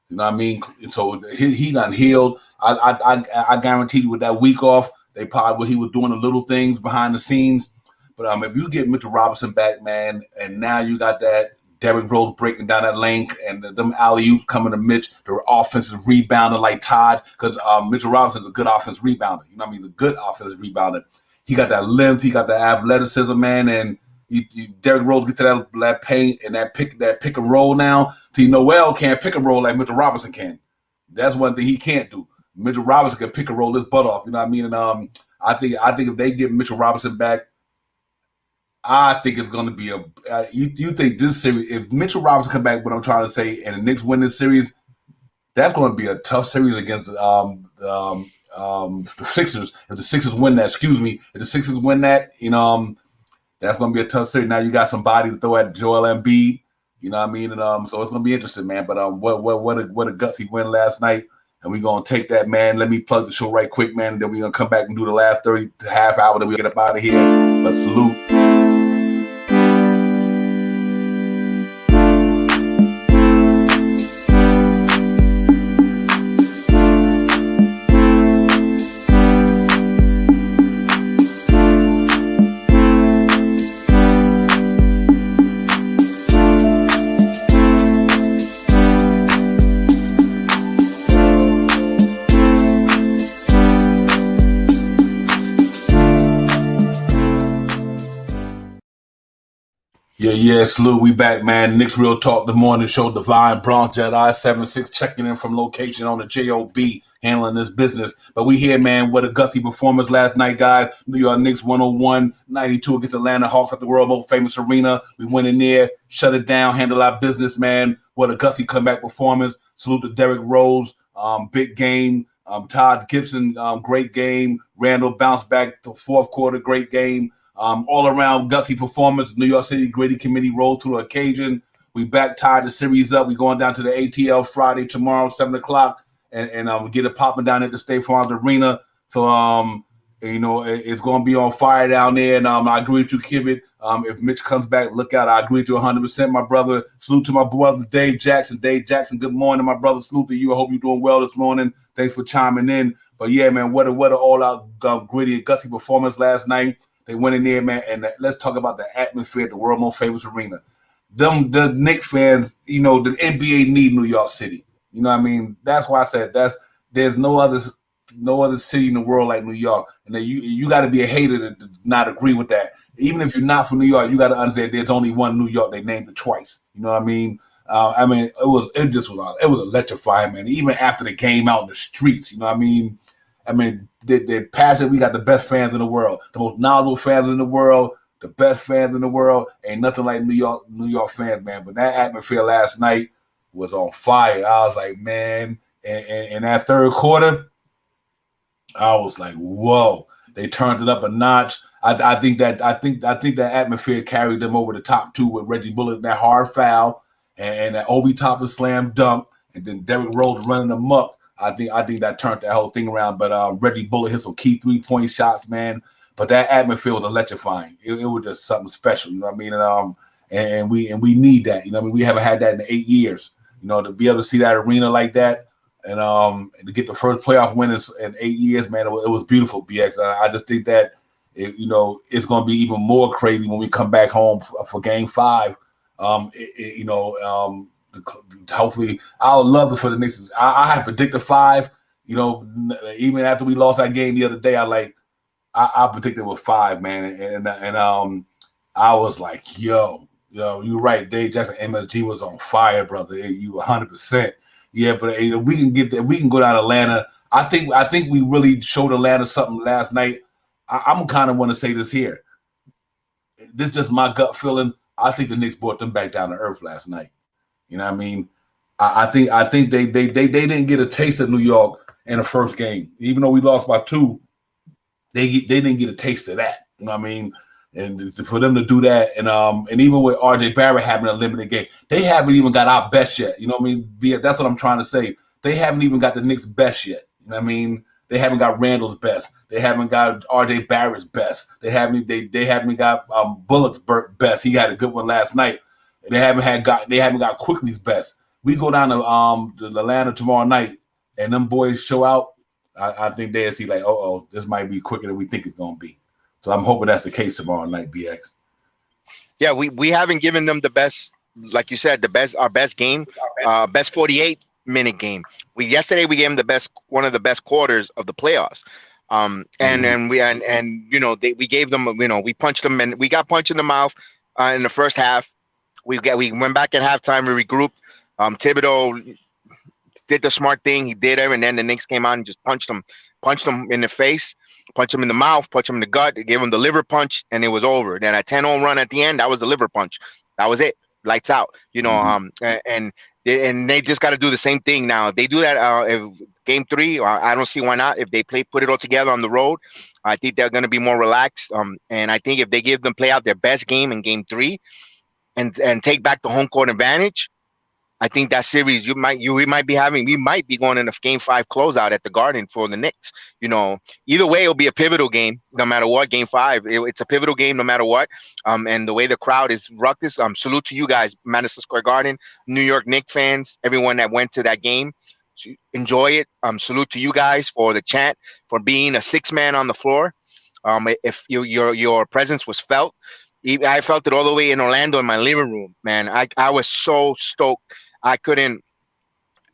You know what I mean? So he done healed. I guarantee you with that week off, he was doing the little things behind the scenes. But if you get Mitchell Robinson back, man, and now you got that Derrick Rose breaking down that lane and them alley-oops coming to Mitch, the offensive rebounder like Todd, because Mitchell Robinson is a good offensive rebounder. You know what I mean? The good offensive rebounder. He got that length, he got that athleticism, man, and Derrick Rose get to that paint and that pick and roll now. See, Noel can't pick and roll like Mitchell Robinson can. That's one thing he can't do. Mitchell Robinson can pick and roll his butt off. You know what I mean? And I think if they get Mitchell Robinson back, I think it's going to be you think this series, if Mitchell Robinson come back, what I'm trying to say, and the Knicks win this series, that's going to be a tough series against the Sixers. If the Sixers win that, if the Sixers win that, that's going to be a tough series. Now you got somebody to throw at Joel Embiid, you know what I mean? And so it's going to be interesting, man. But what a gutsy win last night. And we're going to take that, man. Let me plug the show right quick, man. And then we're going to come back and do the last 30 half hour that we get up out of here. But salute. Yeah, salute. We back, man. Knicks Real Talk, the morning show. Divine Bronx Jedi 76 checking in from location on the JOB, handling this business. But we here, man. What a gutsy performance last night, guys. New York Knicks 101-92 against Atlanta Hawks at the world most famous arena. We went in there, shut it down, handled our business, man. What a gutsy comeback performance. Salute to Derrick Rose, big game. Todd Gibson, great game. Randall bounced back to fourth quarter, great game. All around gutsy performance. New York City Gritty Committee rolled to the occasion. We back tied the series up. We going down to the ATL Friday tomorrow, 7:00, and we get it popping down at the State Farm Arena. So it's going to be on fire down there. And I agree with you, Kibit. If Mitch comes back, look out. I agree with you 100%, my brother. Salute to my brother Dave Jackson. Dave Jackson, good morning, my brother. Salute to you. I hope you're doing well this morning. Thanks for chiming in. But yeah, man, what a all-out gritty and gutsy performance last night. They went in there, man, and let's talk about the atmosphere at the world most famous arena. The Knicks fans, the NBA need New York City. You know what I mean? That's why I said there's no other city in the world like New York. And you got to be a hater to not agree with that. Even if you're not from New York, you got to understand there's only one New York. They named it twice. You know what I mean? It was electrifying, man. Even after the game out in the streets, you know what I mean? They're passionate. We got the best fans in the world, the most knowledgeable fans in the world, the best fans in the world. Ain't nothing like New York fans, man. But that atmosphere last night was on fire. I was like, man, and that third quarter, I was like, whoa, they turned it up a notch. I think that atmosphere carried them over the top too with Reggie Bullock, that hard foul, and that Obi Toppin slam dunk, and then Derrick Rose running amok. I think that turned that whole thing around. But Reggie Bullock hit some key 3-point shots, man. But that atmosphere was electrifying. It was just something special, you know what I mean? And we need that. You know what I mean? We haven't had that in 8 years. To be able to see that arena like that and to get the first playoff win in 8 years, man, it was beautiful, BX. I just think that it's going to be even more crazy when we come back home for Game 5. Hopefully, I would love for the Knicks. I had predicted 5. Even after we lost that game the other day, I predicted with 5, man, and I was like, you're right, Dave Jackson, MSG was on fire, brother. You 100%. Yeah, but we can get there. We can go down to Atlanta. I think we really showed Atlanta something last night. I'm kind of want to say this here. This is just my gut feeling. I think the Knicks brought them back down to earth last night. You know what I mean? I think they didn't get a taste of New York in the first game, even though we lost by 2. They didn't get a taste of that. You know what I mean? And for them to do that, and even with RJ Barrett having a limited game, they haven't even got our best yet. You know what I mean? That's what I'm trying to say. They haven't even got the Knicks' best yet. You know what I mean? They haven't got Randall's best. They haven't got RJ Barrett's best. They haven't got Bullock's best. He had a good one last night. And they haven't got Quickly's best. We go down to Atlanta tomorrow night, and them boys show out. I think they'll see like, this might be quicker than we think it's gonna be. So I'm hoping that's the case tomorrow night, BX. Yeah, we haven't given them the best, like you said, our best game, best 48-minute game. Yesterday we gave them one of the best quarters of the playoffs. We gave them, we punched them and we got punched in the mouth in the first half. We went back at halftime, we regrouped. Thibodeau did the smart thing. He did it, and then the Knicks came out and just punched them in the face, punched them in the mouth, punched them in the gut, gave them the liver punch, and it was over. Then a 10-0 run at the end, that was the liver punch. That was it. Lights out. And they just got to do the same thing now. If they do that, if Game 3, I don't see why not. If they put it all together on the road, I think they're going to be more relaxed. And I think if they play out their best game in Game 3, and take back the home court advantage, I think that series we might be going in a Game 5 closeout at the Garden for the Knicks. Either way, it'll be a pivotal game no matter what. Game 5, it's a pivotal game no matter what. And the way the crowd is ruckus. Salute to you guys, Madison Square Garden, New York Knicks fans, everyone that went to that game. Enjoy it. Salute to you guys for the chant, for being a 6-man on the floor. If your presence was felt. I felt it all the way in Orlando in my living room, man. I was so stoked. I couldn't,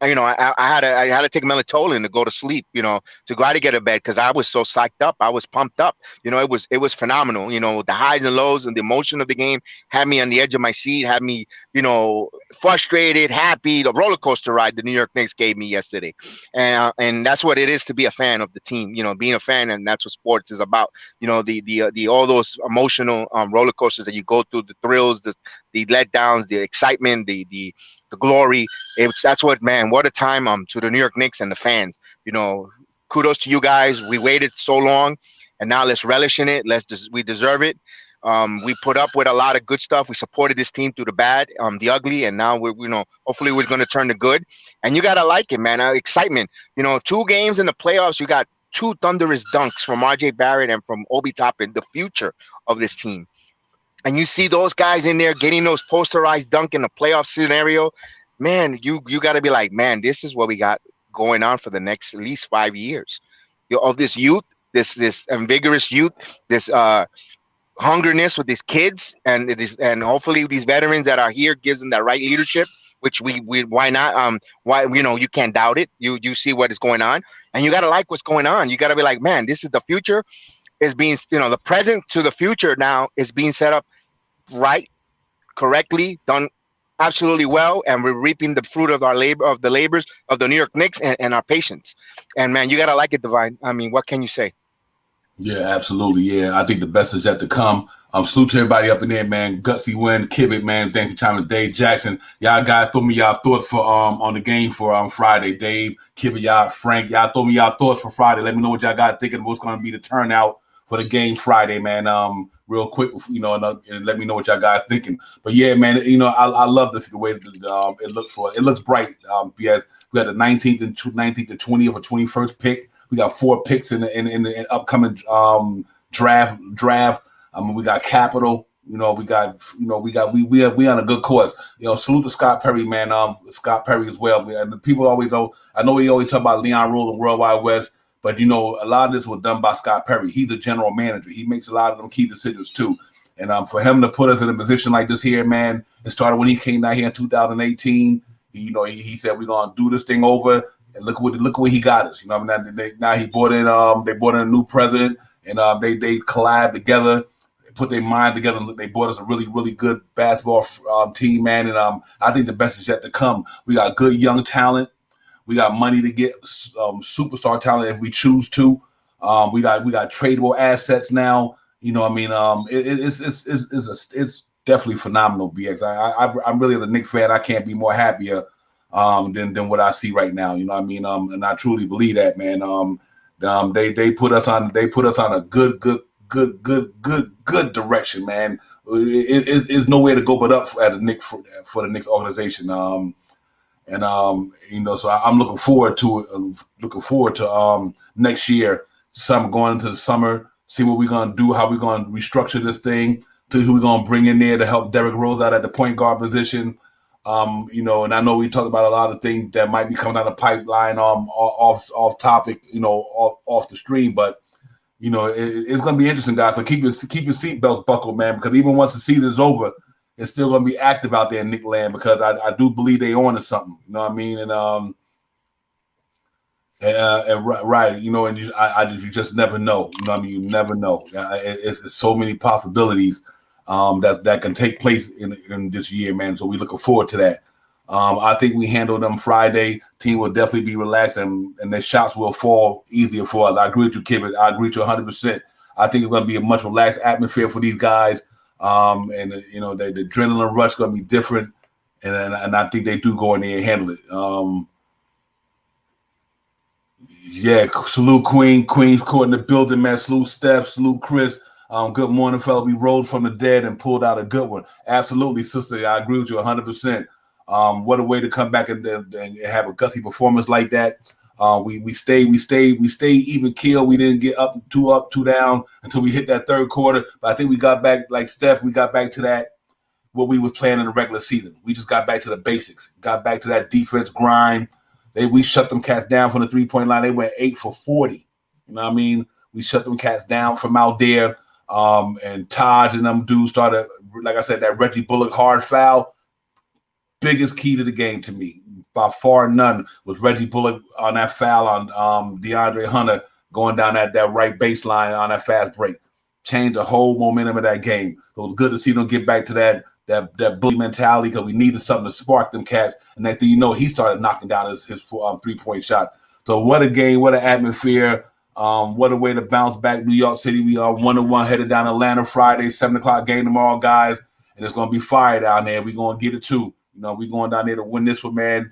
I had to take melatonin to go to sleep, to go out to get to bed because I was so psyched up. I was pumped up. It was phenomenal. The highs and lows and the emotion of the game had me on the edge of my seat, had me, frustrated, happy. The roller coaster ride the New York Knicks gave me yesterday, and that's what it is to be a fan of the team. Being a fan, and that's what sports is about. The all those emotional roller coasters that you go through, the thrills, the letdowns, the excitement, the glory. That's what, man, what a time to the New York Knicks and the fans. Kudos to you guys. We waited so long, and now let's relish in it. We deserve it. We put up with a lot of good stuff. We supported this team through the bad, the ugly, and now hopefully we're going to turn to good. And you got to like it, man. Excitement. 2 games in the playoffs, you got 2 thunderous dunks from RJ Barrett and from Obi Toppin, the future of this team. And you see those guys in there getting those posterized dunk in the playoff scenario, man, you got to be like, man, this is what we got going on for the next at least 5 years. Of this youth, this vigorous youth, this hungerness with these kids, and hopefully these veterans that are here gives them that right leadership, which we why not? You can't doubt it. You see what is going on, and you got to like what's going on. You got to be like, man, this is the future. Is being, the present to the future now is being set up right, correctly, done absolutely well, and we're reaping the fruit of our labor, of the labors of the New York Knicks and our patience. And man, you gotta like it, Divine. I mean, what can you say? Yeah, absolutely. Yeah, I think the best is yet to come. Salute to everybody up in there, man. Gutsy win, Kivit, man. Thanks for chiming. Dave Jackson, y'all guys, throw me y'all thoughts for on the game for Friday. Dave, Kivit, y'all, Frank, y'all throw me y'all thoughts for Friday. Let me know what y'all got thinking. What's gonna be the turnout for the game Friday, man. Real quick, and let me know what y'all guys thinking. But yeah, man, I love the way it looks for. It looks bright. We got the 19th and 20th or 21st pick. We got 4 picks in the upcoming draft. We got capital. We on a good course. Salute to Scott Perry, man. Scott Perry as well. And the people always know. I know we always talk about Leon Rule and World Wide West, but a lot of this was done by Scott Perry. He's the general manager. He makes a lot of them key decisions too. And for him to put us in a position like this here, man, it started when he came down here in 2018. He said we're gonna do this thing over, and look what he got us. Now he brought in they brought in a new president, and they collabed together, put their mind together. They brought us a really, really good basketball team, man. And I think the best is yet to come. We got good young talent. We got money to get superstar talent if we choose to. We got tradable assets now. It's definitely phenomenal, BX. I'm really a Knicks fan. I can't be more happier than what I see right now. And I truly believe that, man. They put us on a good direction, man. It's nowhere to go but up for the Knicks organization. So I'm looking forward to it. Looking forward to next year. Going into the summer, see what we're gonna do, how we're gonna restructure this thing, to who we're gonna bring in there to help Derrick Rose out at the point guard position. And I know we talked about a lot of things that might be coming down the pipeline, off topic, off the stream, but it's gonna be interesting, guys. So keep your seatbelts buckled, man, because even once the season is over, it's still gonna be active out there in Knick land, because I do believe they on to something. You know what I mean? Right, and you just never know. You know what I mean? You never know. It's so many possibilities that can take place in this year, man. So we're looking forward to that. I think we handled them Friday. Team will definitely be relaxed, and their shots will fall easier for us. I agree with you, Kibit. I agree with you 100%. I think it's going to be a much relaxed atmosphere for these guys. And the adrenaline rush is going to be different, and I think they do go in there and handle it. Salute Queen. Queen's caught in the building, man. Salute Steph. Salute Chris. Good morning, fella. We rose from the dead and pulled out a good one. Absolutely, sister. I agree with you 100%. What a way to come back and have a gutsy performance like that. We stayed even keel. We didn't get up, two down until we hit that third quarter. But I think we got back, like Steph, we got back to that, what we were playing in the regular season. We just got back to the basics, got back to that defense grind. We shut them cats down from the 3-point line. They went 8 for 40. You know what I mean? We shut them cats down from out there. And Taj and them dudes started, like I said, that Reggie Bullock hard foul. Biggest key to the game to me, by far none, was Reggie Bullock on that foul on DeAndre Hunter going down that right baseline on that fast break. Changed the whole momentum of that game. So it was good to see them get back to that bully mentality, because we needed something to spark them cats. And next thing you know, he started knocking down his 3-point shot. So what a game, what an atmosphere. What a way to bounce back. New York City, we are 1-1 headed down Atlanta Friday, 7 o'clock game tomorrow, guys. And it's going to be fire down there. We're going to get it too. We're going down there to win this one, man.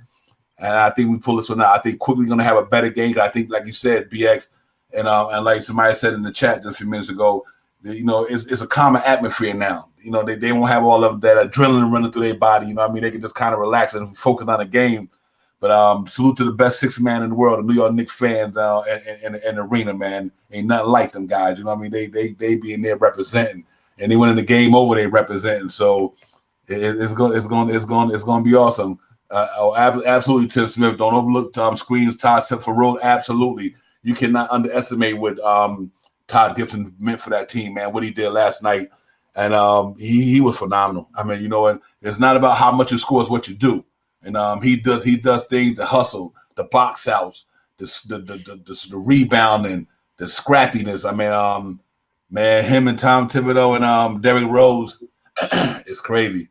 And I think we pull this one out. I think quickly going to have a better game. I think, like you said, BX, and like somebody said in the chat just a few minutes ago, it's a calmer atmosphere now. They won't have all of that adrenaline running through their body. You know what I mean? They can just kind of relax and focus on the game. But salute to the best sixth man in the world, the New York Knicks fans in the arena, man. Ain't nothing like them guys. You know what I mean? They be in there representing, and they went in the game over. They representing. So it's going to be awesome. Absolutely, Tim Smith. Don't overlook Screens, Todd for road. Absolutely, you cannot underestimate what Todd Gibson meant for that team, man. What he did last night, and he was phenomenal. I mean, it's not about how much you score; it's what you do. And he does things, the hustle, the box outs, the rebounding, the scrappiness. I mean, man, him and Tom Thibodeau and Derrick Rose, it's crazy.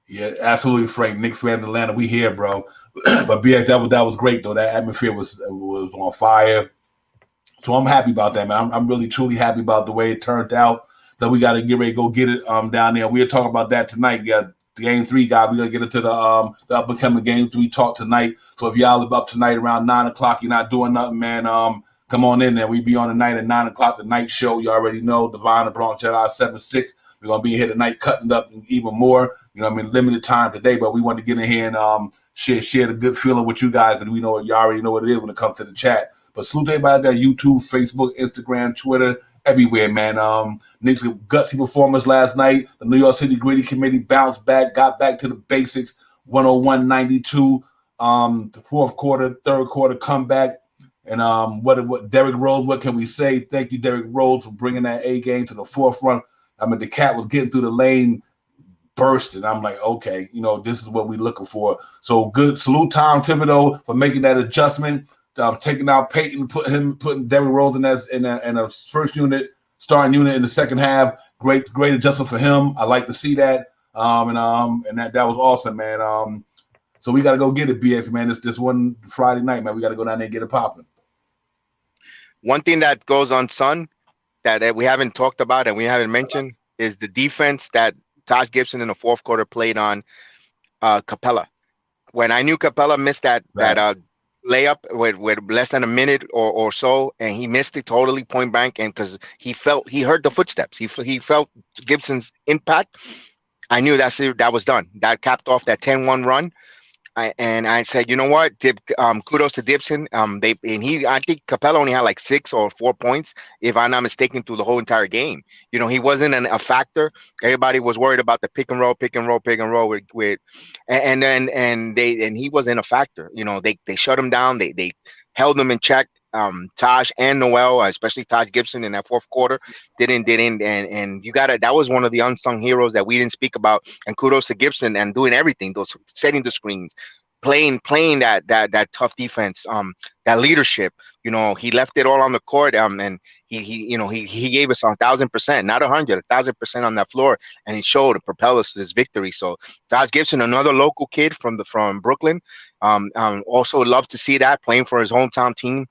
Yeah, absolutely, Frank. Knicks fan in Atlanta, we here, bro. But BX, that was great though. That atmosphere was on fire. So I'm happy about that, man. I'm really truly happy about the way it turned out. So we got to get ready to go get it down there. We'll talk about that tonight. Game 3, guys. We're gonna get into the up and coming Game 3 talk tonight. So if y'all live up tonight around 9 o'clock, you're not doing nothing, man. Come on in there. We be on tonight at 9 o'clock. The night show. You already know. Divine and Bronx Jedi 7-6. We're gonna be here tonight, cutting up even more. You know what I mean? Limited time today, but we want to get in here and share the good feeling with you guys, because we know you already know what it is when it comes to the chat. But salute to everybody out there: YouTube, Facebook, Instagram, Twitter, everywhere, man. Knicks gutsy performance last night. The New York City Gritty Committee bounced back, got back to the basics. 101-92. The fourth quarter, third quarter comeback. And what Derrick Rose, what can we say? Thank you, Derrick Rose, for bringing that A game to the forefront. I mean, the cat was getting through the lane, bursting. I'm like, okay, this is what we're looking for. So good. Salute Tom Thibodeau for making that adjustment, taking out Peyton, putting Derrick Rose in a first unit, starting unit in the second half. Great adjustment for him. I like to see that. And that was awesome, man. So we got to go get it, BX, man. This one Friday night, man. We got to go down there and get it popping. One thing that goes on, son, that we haven't talked about and we haven't mentioned is the defense that Taj Gibson in the fourth quarter played on Capella. When I knew Capella missed that layup with less than a minute or so, and he missed it totally point blank, and because he heard the footsteps, he felt Gibson's impact. I knew that was done. That capped off that 10-1 run. I said, you know what? Kudos to Gibson. I think Capella only had like 6 or 4 points, if I'm not mistaken, through the whole entire game. He wasn't a factor. Everybody was worried about the pick and roll and he wasn't a factor. They shut him down. They held him in check. Taj and Noel, especially Taj Gibson in that fourth quarter, didn't, and that was one of the unsung heroes that we didn't speak about. And kudos to Gibson and doing everything, those setting the screens, playing that tough defense, that leadership. He left it all on the court, and he gave us 1,000%, not 100, 1,000% on that floor, and he showed to propel us to this victory. So Taj Gibson, another local kid from Brooklyn, also love to see that, playing for his hometown team.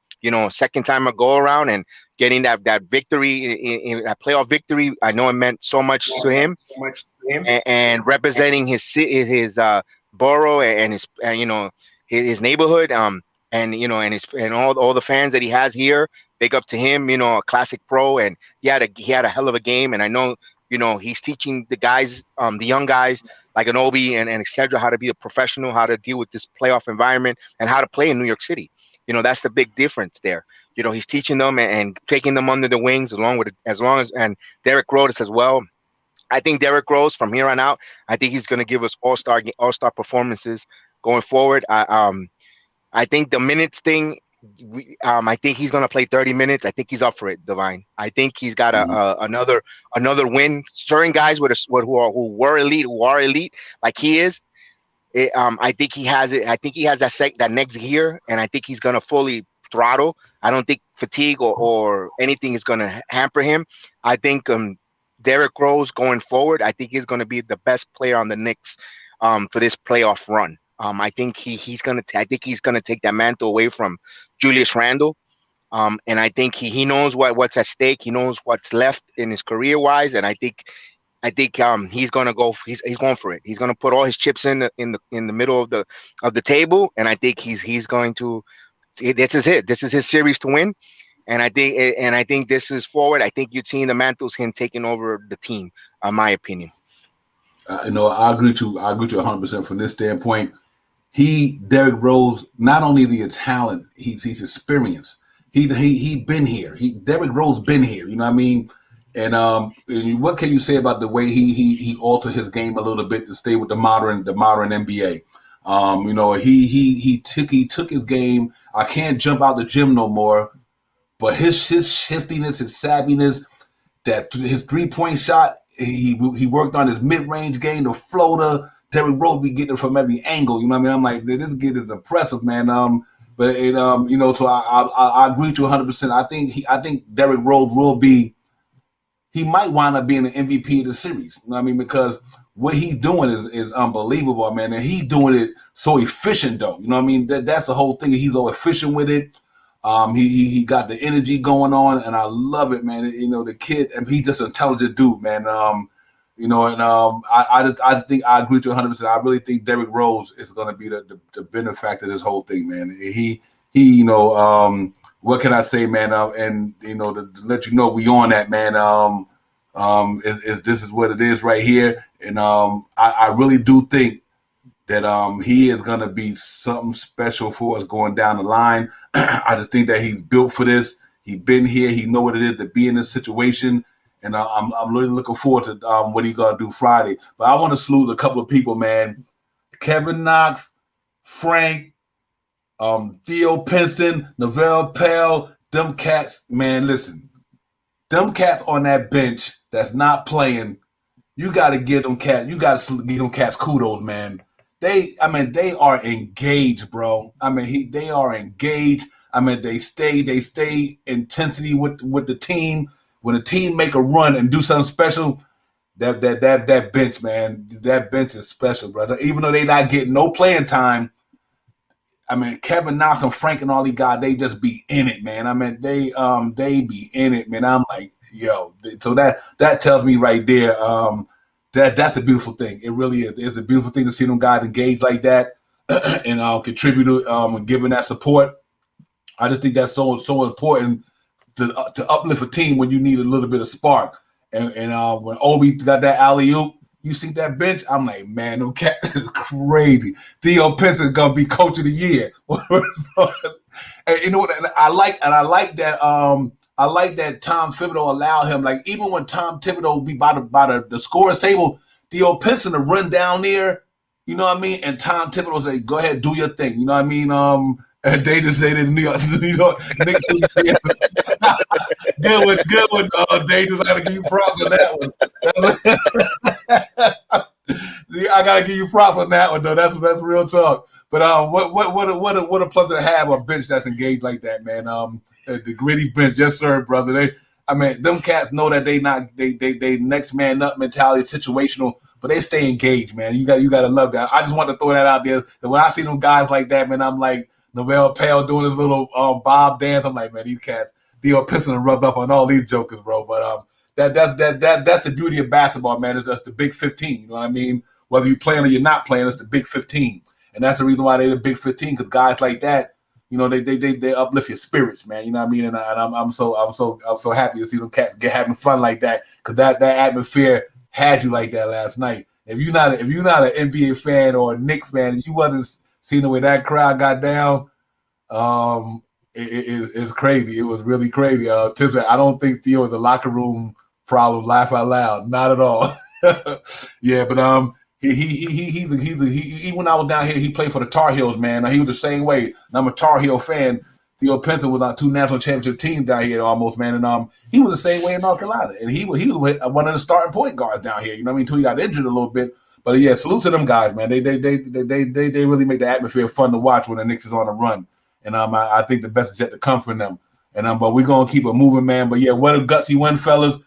Second time a go around and getting that victory in that playoff victory. I know it meant so much to him, and representing his borough and his neighborhood, and all the fans that he has here. Big up to him, a classic pro, and he had a hell of a game. And I know, he's teaching the guys, the young guys like an Obi and et cetera, how to be a professional, how to deal with this playoff environment, and how to play in New York City. That's the big difference there. He's teaching them and taking them under the wings, and Derrick Rose as well. I think Derrick Rose from here on out, I think he's going to give us all-star performances going forward. I think the minutes thing, I think he's going to play 30 minutes. I think he's up for it, Divine. I think he's got another win. Certain guys who are elite like he is. I think he has it. I think he has that next gear, and I think he's going to fully throttle. I don't think fatigue or anything is going to hamper him. I think Derrick Rose going forward, I think he's going to be the best player on the Knicks for this playoff run. I think he's going to take that mantle away from Julius Randle. And I think he knows what's at stake. He knows what's left in his career wise, and I think he's gonna go. He's going for it. He's gonna put all his chips in the middle of the table, and I think he's going to. This is it. This is his series to win, and I think this is forward. I think you're seeing the mantles, him taking over the team. In my opinion. I agree to 100% from this standpoint. Derrick Rose, not only the talent, he's experienced. He been here. Derrick Rose been here. You know what I mean? And what can you say about the way he altered his game a little bit to stay with the modern NBA? He took his game. I can't jump out the gym no more, but his shiftiness, his savviness, that his 3-point shot, he worked on his mid-range game, the floater. Derrick Rose be getting it from every angle. You know what I mean? I'm like, this kid is impressive, man. So I agree to 100%. I think Derrick Rose will be. He might wind up being the MVP of the series. You know what I mean? Because what he's doing is unbelievable, man. And he's doing it so efficient, though. You know what I mean? That's the whole thing. He's so efficient with it. He got the energy going on, and I love it, man. The kid, and he's just an intelligent dude, man. I think I agree to 100%. I really think Derrick Rose is going to be the benefactor of this whole thing, man. What can I say, man? To let you know we on that, man. This is what it is right here, and I really do think that he is gonna be something special for us going down the line. I just think that he's built for this. He been here. He know what it is to be in this situation. And I'm really looking forward to what he's gonna do Friday. But I want to salute a couple of people, man. Kevin Knox, Frank, Theo Pinson, Novell Pell, them cats, man. Listen, them cats on that bench that's not playing. You got to give them cats. You got to give them cats kudos, man. They are engaged, bro. They are engaged. They stay intensity with the team. When the team make a run and do something special, that bench, man, that bench is special, brother. Even though they not getting no playing time, Kevin Knox and Frank and all these guys, they just be in it, man. They be in it, man. I'm like, yo. So that tells me right there, that's a beautiful thing. It really is. It's a beautiful thing to see them guys engaged like that and contribute and giving that support. I just think that's so important to uplift a team when you need a little bit of spark. And when Obi got that alley-oop, you see that bench, I'm like, man, them cats is crazy. Theo Pinson gonna be coach of the year. And you know what? I like that. I like that Tom Thibodeau allowed him. Like even when Tom Thibodeau be by the scorers table, Theo Pinson to run down there. You know what I mean? And Tom Thibodeau say, "Go ahead, do your thing." You know what I mean? And they just say that New York Knicks. Good one. They just gotta give you props on that one. I gotta give you props on that one, though. That's real talk. But what a pleasure to have a bench that's engaged like that, man. The gritty bench, yes sir, brother. Them cats know that they next man up mentality, situational, but they stay engaged, man. You gotta love that. I just want to throw that out there. That when I see them guys like that, man, I'm like Novell Pale doing his little bob dance. I'm like, man, these cats, Theo Pinson and rubbed up on all these jokers, bro. But that's the beauty of basketball, man. Is that's the Big 15. You know what I mean? Whether you're playing or you're not playing, it's the Big 15, and that's the reason why they're the Big 15. Because guys like that, you know, they uplift your spirits, man. You know what I mean? And I'm so happy to see them cats having fun like that. Because that atmosphere had you like that last night. If you're not an NBA fan or a Knicks fan, and you wasn't seeing the way that crowd got down, it's crazy. It was really crazy. Tim said, I don't think Theo is a locker room problem. Laugh out loud. Not at all. Yeah, but he when I was down here, he played for the Tar Heels, man. He was the same way. And I'm a Tar Heel fan. Theo Pinson was on 2 national championship teams down here almost, man. And he was the same way in North Carolina. And he was one of the starting point guards down here. You know what I mean? Until he got injured a little bit. But yeah, salute to them guys, man. They really make the atmosphere fun to watch when the Knicks is on a run. And I think the best is yet to come from them. And but we're gonna keep it moving, man. But yeah, what a gutsy win, fellas.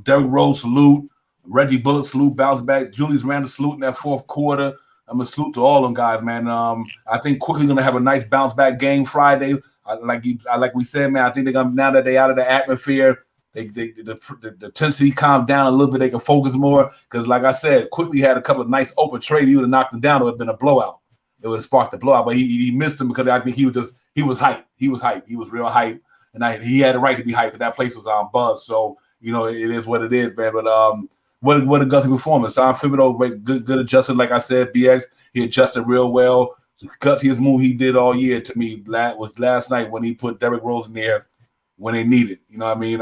Derrick Rose, salute. Reggie Bullock, salute, bounce back. Julius Randle, salute in that fourth quarter. I'm a salute to all them guys, man. I think quickly gonna have a nice bounce back game Friday. Like we said, man. I think they're gonna, now that they're out of the atmosphere, the intensity calmed down a little bit. They can focus more because, like I said, quickly had a couple of nice open trades. He would have knocked them down. It would have been a blowout. It would have sparked a blowout, but he missed him because I think he was hyped. He was hyped. He was real hyped, and he had a right to be hyped because that place was on buzz. So you know it is what it is, man. But what a gutsy performance. Tom Thibodeau, good adjustment. Like I said, BX, he adjusted real well. The gutsiest move he did all year to me was last night when he put Derrick Rose in there when they needed. You know what I mean?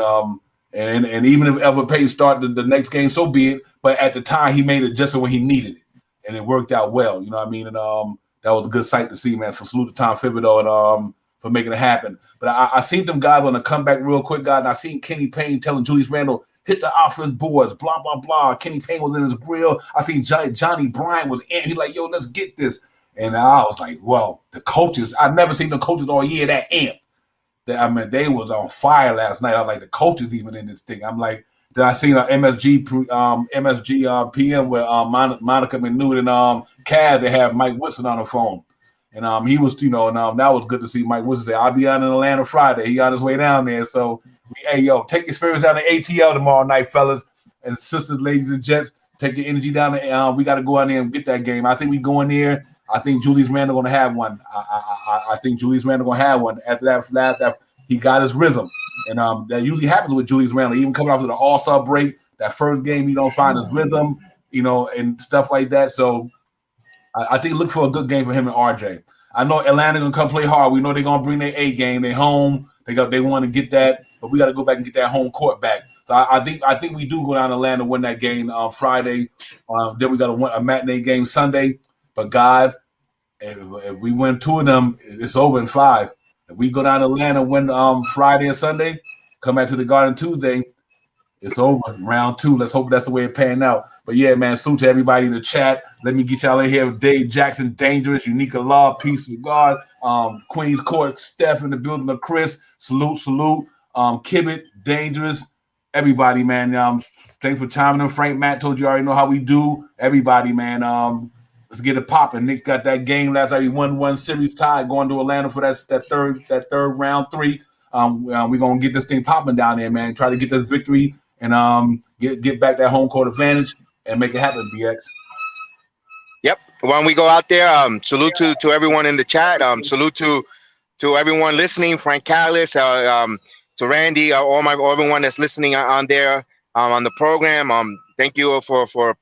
And even if Elfrid Payton started the next game, so be it. But at the time, he made it just when he needed it, and it worked out well. You know what I mean? And that was a good sight to see, man. So salute to Tom Thibodeau and for making it happen. But I seen them guys on the comeback real quick, guys. And I seen Kenny Payne telling Julius Randle, hit the offense boards, blah, blah, blah. Kenny Payne was in his grill. I seen Johnny Bryant was in. He's like, yo, let's get this. And I was like, well, the coaches, I've never seen the coaches all year that amped. They was on fire last night. I was like, the coaches even in this thing. I'm like, then I seen MSG PM with Monica McNude and Caz. They have Mike Woodson on the phone. And he was, you know, and that was good to see Mike Woodson say, I'll be out in Atlanta Friday. He on his way down there. So, hey, yo, take your spirits down to ATL tomorrow night, fellas and sisters, ladies and gents. Take your energy down there. We got to go out there and get that game. I think we go in there. I think Julius Randle going to have one. I think Julius Randle going to have one. After that, he got his rhythm. And that usually happens with Julius Randle. Even coming off of the All-Star break, that first game, you don't find his rhythm, you know, and stuff like that. So I think look for a good game for him and RJ. I know Atlanta gonna come play hard. We know they're gonna bring their A game. They home. They want to get that, but we got to go back and get that home court back. So I think we do go down to Atlanta win that game Friday. Then we got a matinee game Sunday. But guys, if we win 2 of them, it's over in 5. If we go down to Atlanta, win Friday and Sunday, come back to the Garden Tuesday, it's over. Round 2. Let's hope that's the way it's panning out. But yeah, man, salute to everybody in the chat. Let me get y'all in here. Dave Jackson, Dangerous, Unica Law, Peace with God, Queens Court, Steph in the building of Chris. Salute. Kibbit, Dangerous, everybody, man. Thanks for chiming in. Frank Matt told you already know how we do. Everybody, man. Let's get it popping. Knicks got that game last night. We won 1 series tie, going to Atlanta for that third round 3. We're gonna get this thing popping down there, man. Try to get this victory and get back that home court advantage and make it happen, BX. Yep. When we go out there, salute to everyone in the chat. Salute to everyone listening. Frank Callis, to Randy, everyone that's listening on there on the program. Thank you for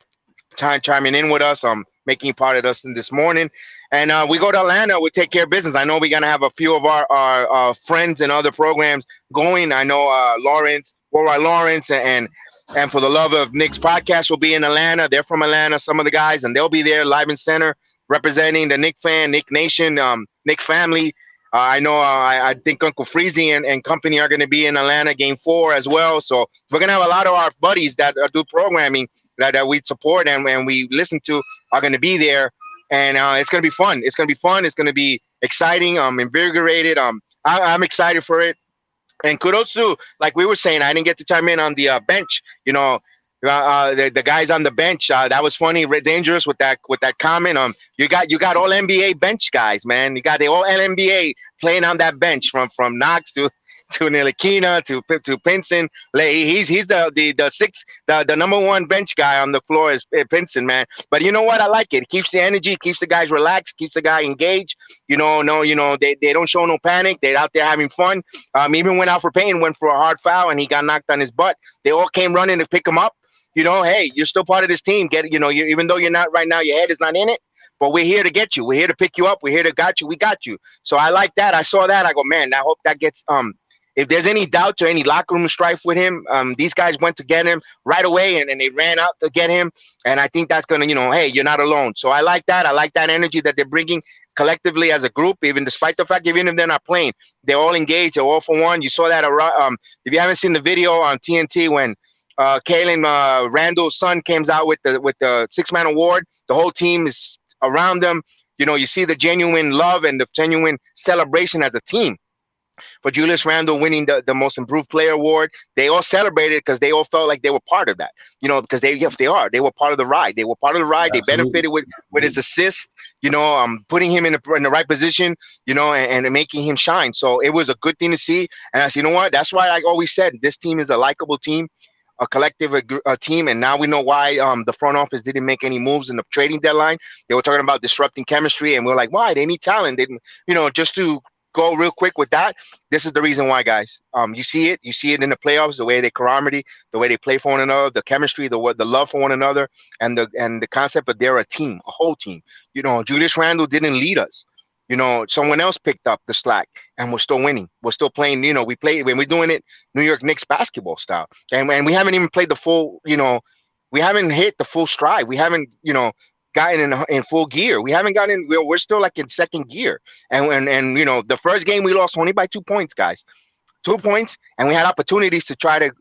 chiming in with us. Making part of us this morning. And we go to Atlanta, we take care of business. I know we're gonna have a few of our friends and other programs going. I know Lawrence, Worldwide Lawrence, and For the Love of Knicks podcast will be in Atlanta. They're from Atlanta, some of the guys, and they'll be there live in center representing the Knick fan, Knick Nation, Knick family. I know I think Uncle Freezy and company are going to be in Atlanta game 4 as well. So we're going to have a lot of our buddies that do programming that we support and we listen to are going to be there. And it's going to be fun. It's going to be fun. It's going to be exciting. I'm invigorated. I'm excited for it. And kudos to, like we were saying, I didn't get to chime in on the bench. You know, the guys on the bench. That was funny, dangerous with that comment. You got all NBA bench guys, man. You got the all NBA playing on that bench from Knox to Ntilikina to Pinson. He's the number 1 bench guy on the floor is Pinson, man. But you know what? I like it. It keeps the energy, keeps the guys relaxed, keeps the guy engaged. They don't show no panic. They're out there having fun. Even when Alfred Payton went for a hard foul and he got knocked on his butt, they all came running to pick him up. Hey, you're still part of this team. Even though you're not right now, your head is not in it. But we're here to get you. We're here to pick you up. We're here to got you. We got you. So I like that. I saw that. I go, man, I hope that gets if there's any doubt or any locker room strife with him, these guys went to get him right away and they ran out to get him. And I think that's going to, hey, you're not alone. So I like that. I like that energy that they're bringing collectively as a group, even despite the fact, even if they're not playing, they're all engaged. They're all for one. You saw that. If you haven't seen the video on TNT when Kalen Randall's son comes out with the 6-man award, the whole team is around them. You see the genuine love and the genuine celebration as a team. For Julius Randle winning the most improved player award, they all celebrated because they all felt like they were part of that. Because they were part of the ride. They were part of the ride. Absolutely. They benefited with his assist. Putting him in the right position. And making him shine. So it was a good thing to see. And I said, you know what? That's why I always said this team is a likable team, a collective team. And now we know why the front office didn't make any moves in the trading deadline. They were talking about disrupting chemistry, and we're like, why? They need talent. They, just to go real quick with that. This is the reason why, guys. You see it in the playoffs, the way they camaraderie, the way they play for one another, the chemistry, the love for one another, and the concept that they're a team, a whole team. Julius Randle didn't lead us. Someone else picked up the slack, and we're still winning. We're still playing. We play when we're doing it New York Knicks basketball style, and we haven't even played the full. We haven't hit the full stride. We haven't, gotten in full gear. We haven't gotten. We're still like in second gear. And the first game we lost only by 2 points, guys. 2 points, and we had opportunities to try to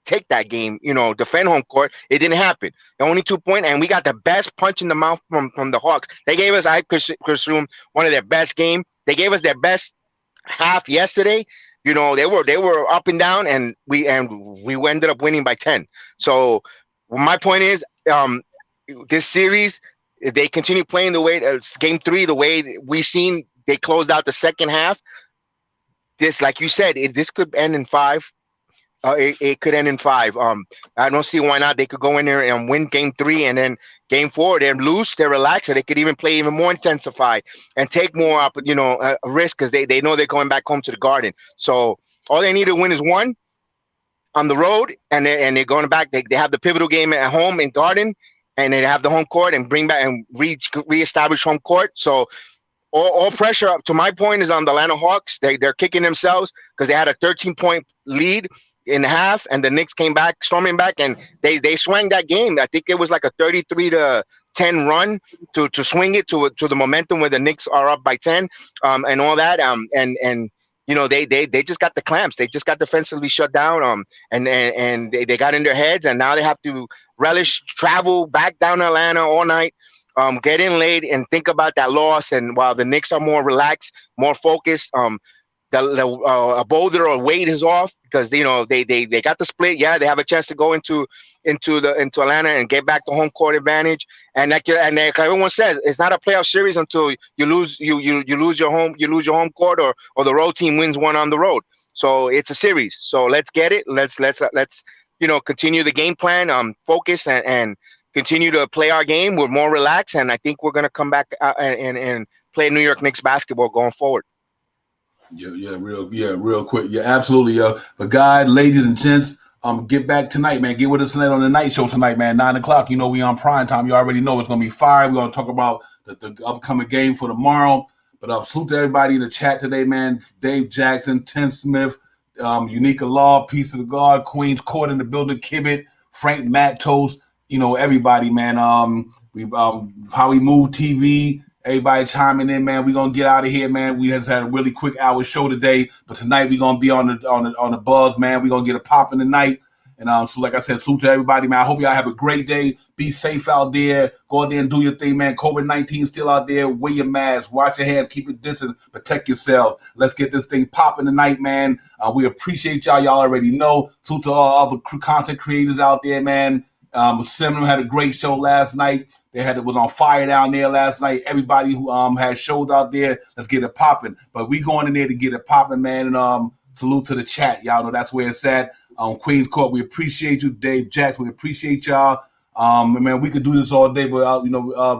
take that game. Defend home court. It didn't happen. Only 2 points, and we got the best punch in the mouth from the Hawks. They gave us, I presume, one of their best game. They gave us their best half yesterday. They were up and down, and we ended up winning by 10. So my point is, this series, if they continue playing the way game 3, the way we seen they closed out the second half. This, like you said, this could end in 5. It could end in 5. I don't see why not. They could go in there and win game 3, and then game 4 they're loose, they're relaxed, and they could even play even more intensified and take more up, risk because they know they're going back home to the Garden. So all they need to win is 1 on the road, and they're going back. They have the pivotal game at home in Garden. And they have the home court and bring back and reestablish home court. So all pressure up to my point is on the Atlanta Hawks. They're kicking themselves because they had a 13-point lead in half, and the Knicks came back, storming back, and they swung that game. I think it was like a 33-10 run to swing it to the momentum where the Knicks are up by 10, and all that. And you know they just got the clamps. They just got defensively shut down. And they got in their heads, and now they have to travel back down to Atlanta all night. Get in late and think about that loss. And while the Knicks are more relaxed, more focused, a boulder or weight is off because they got the split. Yeah, they have a chance to go into Atlanta and get back the home court advantage. And like everyone says, it's not a playoff series until you lose your home court or the road team wins one on the road. So it's a series. So let's get it. Let's continue the game plan. Focus and continue to play our game. We're more relaxed, and I think we're going to come back and play New York Knicks basketball going forward. Real quick. Yeah, absolutely. But guys, ladies and gents, get back tonight, man. Get with us tonight on the night show tonight, man. 9:00. You know we on prime time. You already know it's going to be fire. We're going to talk about the upcoming game for tomorrow. But salute to everybody in the chat today, man. Dave Jackson, Tim Smith, Unica Law, Peace of the God, Queens Court in the building, Kibbit, Frank Mattos. You know, everybody, man. How we move TV, everybody chiming in, man. We're gonna get out of here, man. We just had a really quick hour show today, but tonight we're gonna be on the buzz, man. We're gonna get a pop in tonight. And so like I said, salute to everybody, man. I hope y'all have a great day. Be safe out there. Go out there and do your thing, man. COVID-19 still out there. Wear your mask. Wash your hands. Keep it distant. Protect yourselves. Let's get this thing popping tonight, man. We appreciate y'all. Y'all already know. Salute to all the content creators out there, man. Seminole had a great show last night. It was on fire down there last night. Everybody who had shows out there, let's get it popping. But we going in there to get it popping, man. And salute to the chat. Y'all know that's where it's at. Queens Court, we appreciate you. Dave Jackson, we appreciate y'all. Man, we could do this all day, but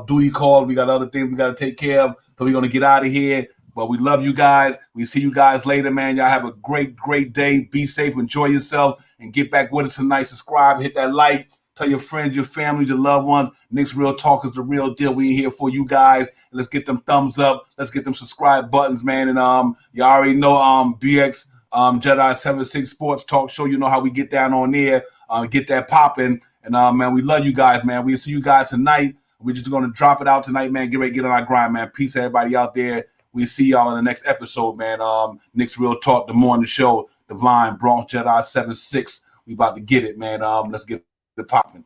duty call. We got other things we got to take care of. So we're gonna get out of here. But we love you guys. We see you guys later, man. Y'all have a great, great day. Be safe, enjoy yourself, and get back with us tonight. Subscribe, hit that like. Tell your friends, your family, your loved ones. Knicks Real Talk is the real deal. We here for you guys. Let's get them thumbs up. Let's get them subscribe buttons, man. And you already know BX Jedi 76 Sports Talk Show. You know how we get down on there, get that popping. And man, we love you guys, man. We'll see you guys tonight. We're just gonna drop it out tonight, man. Get ready, get on our grind, man. Peace, everybody out there. We see y'all in the next episode, man. Knicks Real Talk, the morning show, Divine Bronx Jedi 76. We about to get it, man. Let's get the popping.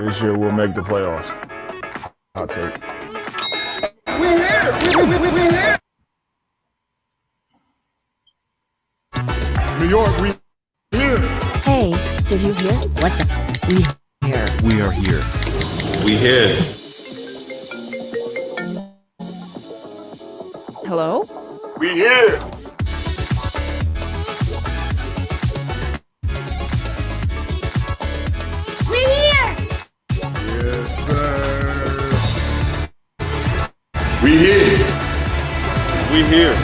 This year we'll make the playoffs. I'll take. We're here. We're here. New York, we here. Hey, did you hear? What's up? We here. We are here. We hid. Hello? We here. We're here. Yes, sir. We hid. We here.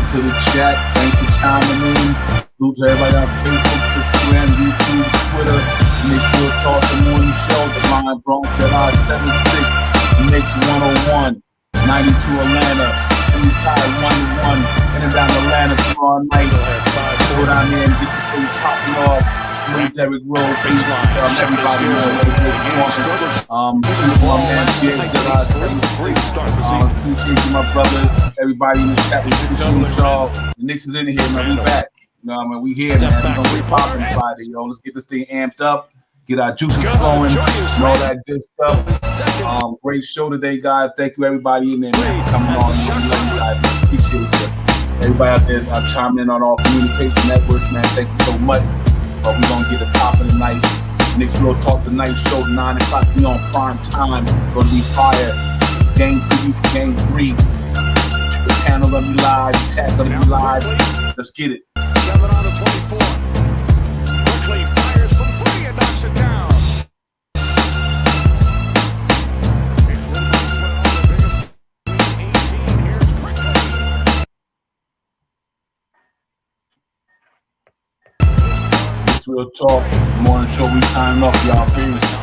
To the chat, thanks for chiming in. Salute to everybody on Facebook, Instagram, YouTube, Twitter. Knicks Real Talk, the morning show, the line Bronx Jedi 76, Knicks 101, 92 Atlanta, Kings Tide 1-1, heading down to Atlanta tomorrow night. Go down there and get the thing popping off. Derrick Rose, everybody appreciate you, my brother. Everybody in the chat, we appreciate y'all. The Knicks is in here, man. We back. know what I mean? We here, man. We're gonna get popping Friday, yo. Let's get this thing amped up, get our juices flowing, and all that good stuff. Great show today, guys. Thank you, everybody in there, man, for coming on. We love you guys, man. Appreciate you. Everybody out there chiming in on all communication networks, man. Thank you so much. But we're gonna get it popping tonight. Knicks Real Talk Tonight show, 9 o'clock. We on prime time. Gonna be fire. Game 3 for Game 3. The panel gonna be live. The chat gonna be live. Let's get it. 7 on the 24. Quickly fires from 3 and knocks it down. Knicks Real Talk. Morning show. We signing off, y'all.